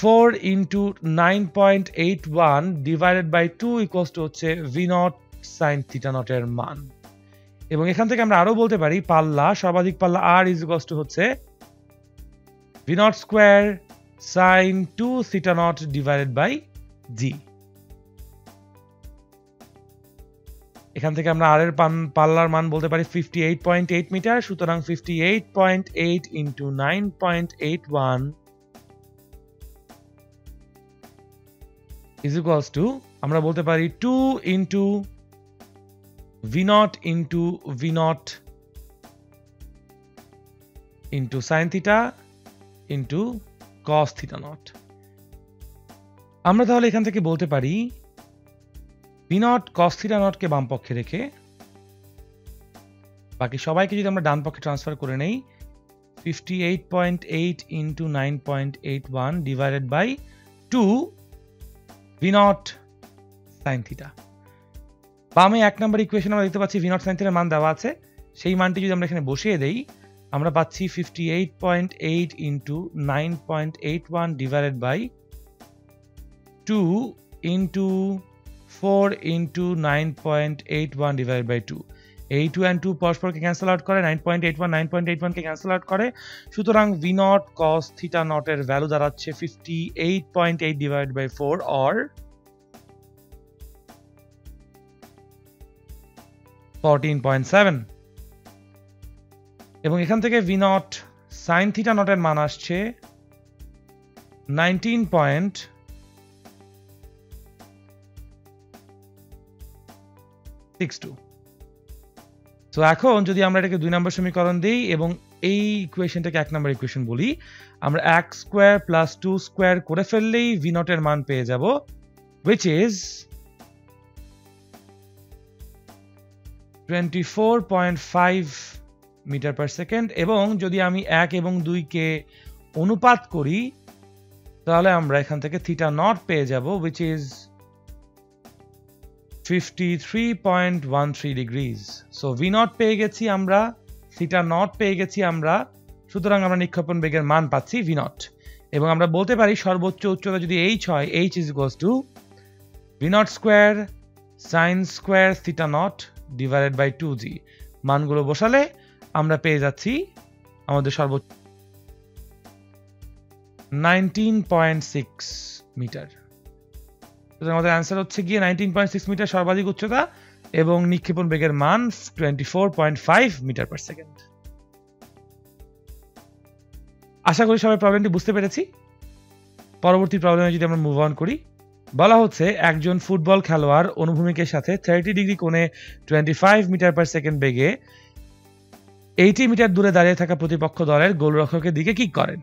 4 into 9.81 divided by 2 equals to হচ্ছে v0 sin theta naught এর মান, এবং এখান থেকে আমরা আরো বলতে পারি পাল্লা, সর্বাধিক পাল্লা r is equals to হচ্ছে v0 square sin 2 theta naught divided by g। এখান থেকে আমরা r এর পাল্লার মান বলতে পারি 58.8 মিটার। সুতরাং 58.8 into 9.81 is equals to আমরা বলতে পারি 2 into v0 into v0 into sin theta into cos theta naught। আমরা তাহলে এখান থেকে বলতে পারি v0 cos theta naught কে বাম পক্ষে রেখে বাকি সবাইকে যদি আমরা ডান পক্ষে ট্রান্সফার করে নেই, 58.8 into 9.81 divided by 2 v0 sin theta। বামে 1 নম্বর ইকুয়েশন আমরা দেখতে পাচ্ছি v0 sin theta এর মান দেওয়া আছে। সেই মানটি যদি আমরা এখানে বসিয়ে দেই, আমরা পাচ্ছি 58.8 into 9.81 divided by 2 into 4 into 9.81 divided by 2। এই 2 and 2 পরস্পরকে ক্যান্সেল আউট করে, 9.81 9.81 কে ক্যান্সেল আউট করে। সুতরাং v0 cos theta naught এর ভ্যালু দাঁড়াচ্ছে 58.8 divided by 4 or 14.7, এবং এখান থেকে v0 sin theta naught এর মান আসছে 19.62। তো এখন যদি আমরা এটাকে 2 নম্বর সমীকরণ দেই এবং এই ইকুয়েশনটাকে 1 নম্বর ইকুয়েশন বলি, আমরা x স্কয়ার প্লাস 2 স্কয়ার করে ফেললেই v0 এর মান পেয়ে যাব, which is 24.5 metre per second. এবং যদি আমি 1 এবং 2 কে অনুপাত করি, তাহলে আমরা এখান থেকে থিটা নট পেয়ে যাব, which is 53.13 degrees. So V naught পেয়ে গেছি আমরা, থিটা নট পেয়ে গেছি আমরা, সুতরাং আমরা নিক্ষেপণ বেগের মান পাচ্ছি ভি নট। এবং আমরা বলতে পারি সর্বোচ্চ উচ্চতা যদি h হয়, h is equals to v naught square sine square theta naught divided by 2g। মানগুলো বসালে আমরা পেয়ে যাচ্ছি আমাদের সর্বোচ্চ 19.6 মিটার। আমাদের অ্যান্সার হচ্ছে গিয়ে 19.6 মিটার সর্বাধিক উচ্চতা এবং নিক্ষেপণ বেগের মান 24.5 মিটার পার সেকেন্ড। আশা করি সবাই প্রবলেমটি বুঝতে পেরেছি। পরবর্তী প্রবলেমে যদি আমরা মুভ অন করি, বলা হচ্ছে একজন ফুটবল খেলোয়াড় অনুভূমিকের সাথে 30 ডিগ্রি কোণে 25 মিটার পার সেকেন্ড বেগে 80 মিটার দূরে দাঁড়িয়ে থাকা প্রতিপক্ষ দলের গোলরক্ষকের দিকে কিক করেন।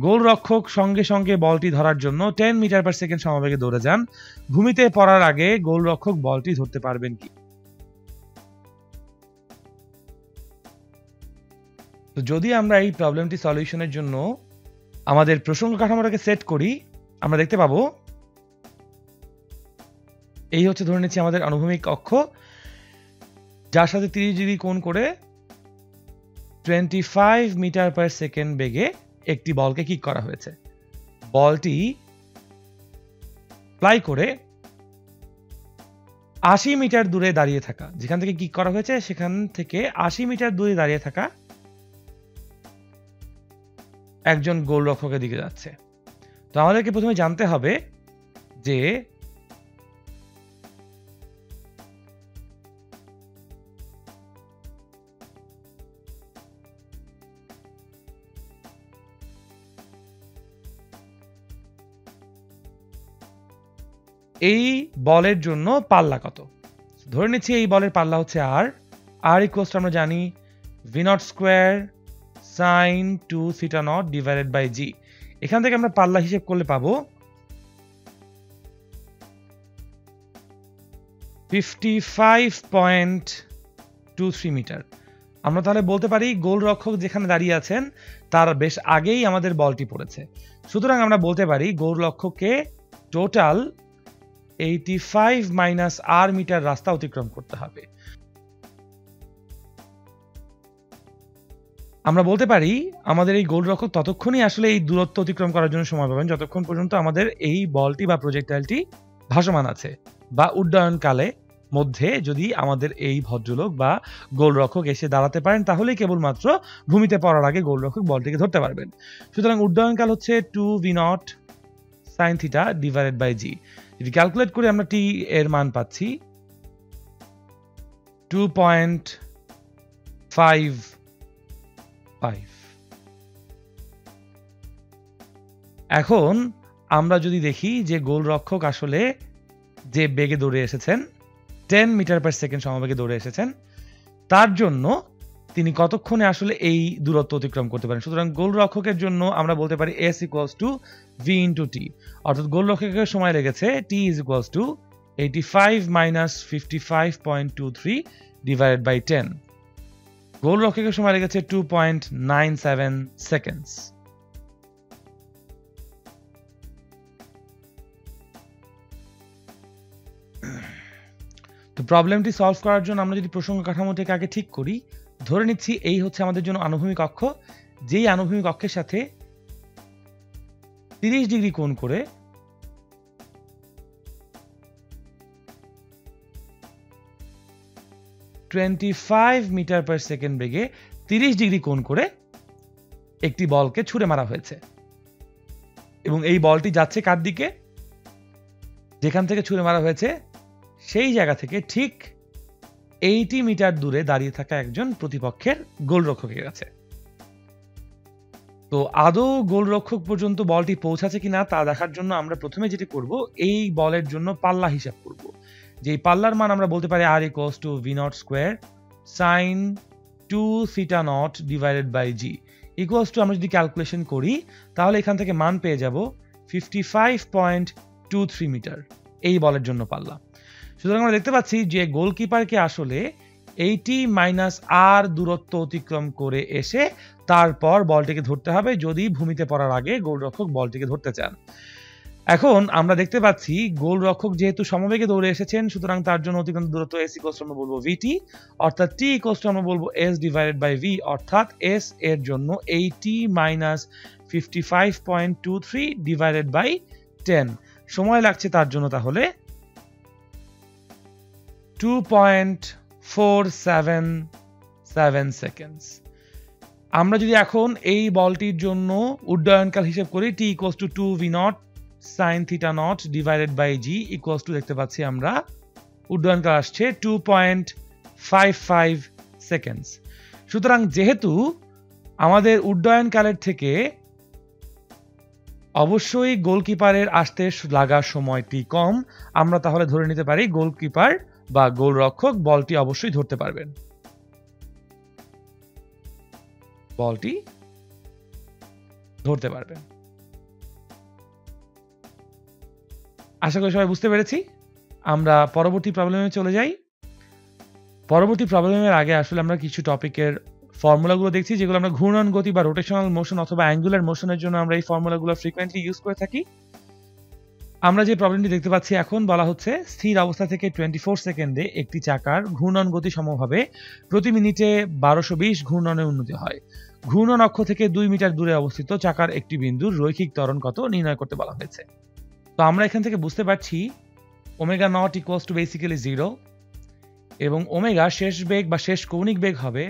গোলরক্ষক সঙ্গে সঙ্গে বলটি ধরার জন্য 10 মিটার পার সেকেন্ড সমবেগে দৌড়ে যান। ভূমিতে পড়ার আগে গোলরক্ষক বলটি ধরতে পারবেন কি? তো যদি আমরা এই প্রবলেমটি সলিউশনের জন্য আমাদের প্রসঙ্গ কাঠামোটাকে সেট করি, আমরা দেখতে পাবো এই হচ্ছে ধরে নিচ্ছি আমাদের অনুভূমিক অক্ষ, যার সাথে 30 ডিগ্রি কোণ করে 25 মিটার পার সেকেন্ড বেগে একটি বলকে কিক করা হয়েছে। বলটি ফ্লাই করে 80 মিটার দূরে দাঁড়িয়ে থাকা, যেখান থেকে কিক করা হয়েছে সেখান থেকে 80 মিটার দূরে দাঁড়িয়ে থাকা একজন গোলরক্ষকের দিকে যাচ্ছে। তো আমাদেরকে প্রথমে জানতে হবে যে এই বলের জন্য পাল্লা কত। ধরে নিচ্ছি এই বলের পাল্লা হচ্ছে r ইকুয়ালস আমরা জানি v0 square sin 2 theta naught divided by g। এখান থেকে আমরা পাল্লা হিসেব করলে পাবো 55.23 মিটার। আমরা তাহলে বলতে পারি গোলরক্ষক যেখানে দাঁড়িয়ে আছেন তার বেশ আগেই আমাদের বলটি পড়েছে। সুতরাং আমরা বলতে পারি গোলরক্ষককে টোটাল 85 মাইনাস r মিটার রাস্তা অতিক্রম করতে হবে। আমরা বলতে পারি আমাদের এই গোলরক্ষক ততক্ষণই আসলে এই দূরত্ব অতিক্রম করার জন্য সময় পাবেন যতক্ষণ পর্যন্ত আমাদের এই বলটি বা প্রজেক্টাইলটি ভাসমান আছে, বা উড্ডয়নকালে মধ্যে যদি আমাদের এই ভদ্রলোক বা গোলরক্ষক এসে দাঁড়াতে পারেন তাহলেই কেবলমাত্র ভূমিতে পড়ার আগে গোলরক্ষক বলটিকে ধরতে পারবেন। সুতরাং উড্ডয়নকাল হচ্ছে 2v0 sin theta divided by g। যদি ক্যালকুলেট করে আমরা t এর মান পাচ্ছি 2.55। এখন আমরা যদি দেখি যে গোলরক্ষক আসলে যে বেগে দৌড়ে এসেছেন 10 মিটার পার সেকেন্ড সমবেগে দৌড়ে এসেছেন, তার জন্য তিনি কতক্ষণে আসলে এই দূরত্ব অতিক্রম করতে পারেন। সুতরাং গোলরক্ষকের জন্য আমরা বলতে পারি s equals to v into t, অর্থাৎ গোলরক্ষকের সময় লেগেছে t is equals to 85 minus 55.23 divided by 10। গোলরক্ষকের সময় লেগেছে 2.97 সেকেন্ডস। তো প্রবলেমটি সলভ করার জন্য আমরা যদি প্রসঙ্গ কাঠামোটাকে আগে ঠিক করি, ধরে নিচ্ছি এই হচ্ছে আমাদের জন্য আনুভূমিক অক্ষ, যেই আনুভূমিক অক্ষের সাথে 30 ডিগ্রি কোণ করে 25 মিটার পার সেকেন্ড বেগে 30 ডিগ্রি কোণ করে একটি বলকে ছুঁড়ে মারা হয়েছে, এবং এই বলটি যাচ্ছে কার দিকে? যেখান থেকে ছুঁড়ে মারা হয়েছে সেই জায়গা থেকে ঠিক 80 মিটার দূরে দাঁড়িয়ে থাকা একজন প্রতিপক্ষের গোলরক্ষকের কাছে। তো আদৌ গোলরক্ষক পর্যন্ত বলটি পৌঁছাচ্ছে কিনা তা দেখার জন্য আমরা প্রথমে যেটি করব, এই বলের জন্য পাল্লা হিসাব করব। যে পাল্লার মান আমরা বলতে পারি r equals to v0 square sin 2 theta naught divided by g equals to, আমরা যদি ক্যালকুলেশন করি তাহলে এখান থেকে মান পেয়ে যাব 55.23 মিটার এই বলের জন্য পাল্লা। সুতরাং আমরা দেখতে পাচ্ছি যে গোলকিপারকে আসলে 80 মাইনাস r দূরত্ব অতিক্রম করে এসে তারপর বলটিকে ধরতে হবে যদি ভূমিতে পড়ার আগে গোলরক্ষক বলটিকে ধরতে চান। এখন আমরা দেখতে পাচ্ছি গোলরক্ষক যেহেতু সমবেগে দৌড়ে এসেছেন, সুতরাং তার জন্য অতিক্রান্ত দূরত্ব s ইকুয়ালস আমরা বলবো vt, অর্থাৎ t ইকুয়ালস আমরা বলবো s ডিভাইডেড বাই v, অর্থাৎ s এর জন্য 80 মাইনাস 55.23 ডিভাইডেড বাই 10 সময় লাগছে তার জন্য তাহলে 2.477 সেকেন্ডস। আমরা যদি এখন এই বলটির জন্য উড্ডয়নকাল হিসেব করি t equals to 2v0 sin theta naught divided by g equals to দেখতে পাচ্ছি আমরা উড্ডয়নকাল আসছে 2.55 সেকেন্ডস। সুতরাং যেহেতু আমাদের উড্ডয়নকালের থেকে অবশ্যই গোলকিপারের আসতে লাগা সময়টি কম। আমরা তাহলে ধরে নিতে পারি গোলকিপার বা গোলরক্ষক বলটি অবশ্যই ধরতে পারবেন। বলটি ধরতে পারবেন। আশা করি সবাই বুঝতে পেরেছি। আমরা পরবর্তী প্রবলেমে চলে যাই। পরবর্তী প্রবলেমের আগে আসলে আমরা কিছু টপিকের ফর্মুলাগুলো দেখছি, যেগুলো আমরা ঘূর্ণন গতি বা রোটেশনাল মোশন অথবা অ্যাঙ্গুলার মোশনের জন্য আমরা এই ফর্মুলাগুলো ফ্রিকোয়েন্টলি ইউজ করে থাকি। আমরা যে প্রবলেমটি দেখতে পাচ্ছি এখন বলা হচ্ছে স্থির অবস্থা থেকে 24 সেকেন্ডে একটি চাকার ঘূর্ণন গতি সমভাবে প্রতি মিনিটে 1220 ঘূর্ণনের উন্নতি হয়। ঘূর্ণন অক্ষ থেকে 2 মিটার দূরে অবস্থিত চাকার একটি বিন্দুর রৈখিক ত্বরণ কত নির্ণয় করতে বলা হয়েছে। তো আমরা এখান থেকে বুঝতে পারছি omega not equals to basically 0 এবং ওমেগা শেষ বেগ বা শেষ কৌণিক বেগ হবে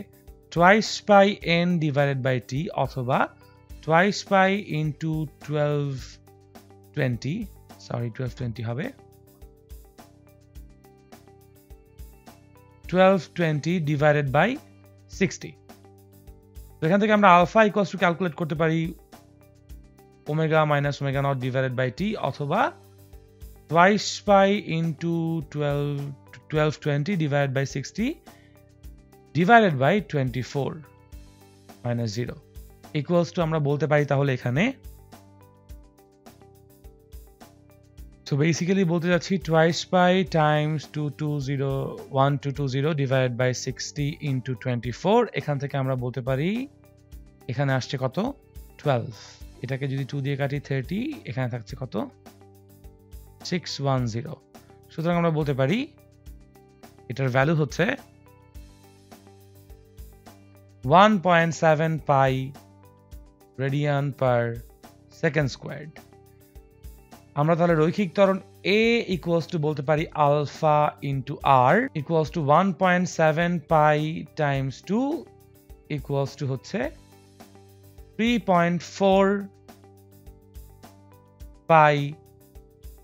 twice pi n divided by t অথবা twice pi into 1220 হবে 1220 divided by 60। তো এখান থেকে আমরা আলফা ইকুয়ালস টু ক্যালকুলেট করতে পারি omega minus omega naught divided by T অথবা twice pi into 1220 divided by 60 divided by 24 minus 0 equals to আমরা বলতে পারি তাহলে এখানে, so basically বলতে যাচ্ছি twice pi times 1220 divided by 60 into 24। এখান থেকে আমরা বলতে পারি এখানে আসছে কত 12, এটাকে যদি 2 দিয়ে কাটি 30, এখানে থাকছে কত 610। সুতরাং আমরা বলতে পারি এটার ভ্যালু হচ্ছে 1.7 pi radian per second squared। আমরা তাহলে রৈখিক ত্বরণ A equals to বলতে পারি alpha into r equals to 1.7 pi times 2 equals to হচ্ছে 3.4 pi।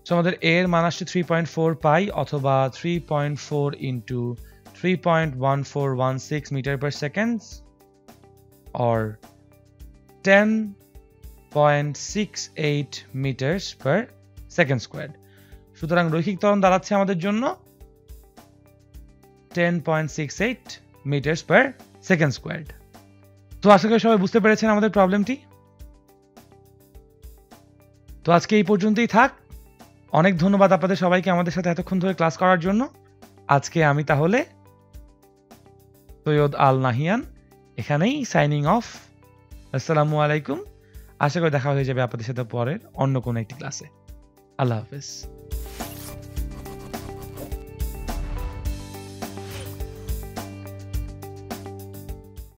So আমাদের A এর মান আসছে 3.4 pi অথবা 3.4 into 3.1416 meter per second or 10.68 meters per second squared। সুতরাং রৈখিক ত্বরণ দাঁড়াচ্ছে আমাদের জন্য 10.68 meters per second squared। তো আশা করি সবাই বুঝতে পেরেছেন আমাদের প্রবলেমটি। তো আজকে এই পর্যন্তই থাক। অনেক ধন্যবাদ আপনাদের সবাইকে আমাদের সাথে এতক্ষণ ধরে ক্লাস করার জন্য। আজকে আমি তাহলে সৈয়দ আল নাহিয়ান এখানেই সাইনিং অফ। আসসালামু আলাইকুম। আশা করি দেখা হয়ে যাবে আপনাদের সাথে পরের অন্য কোনো একটি ক্লাসে। আল্লাহ হাফেজ।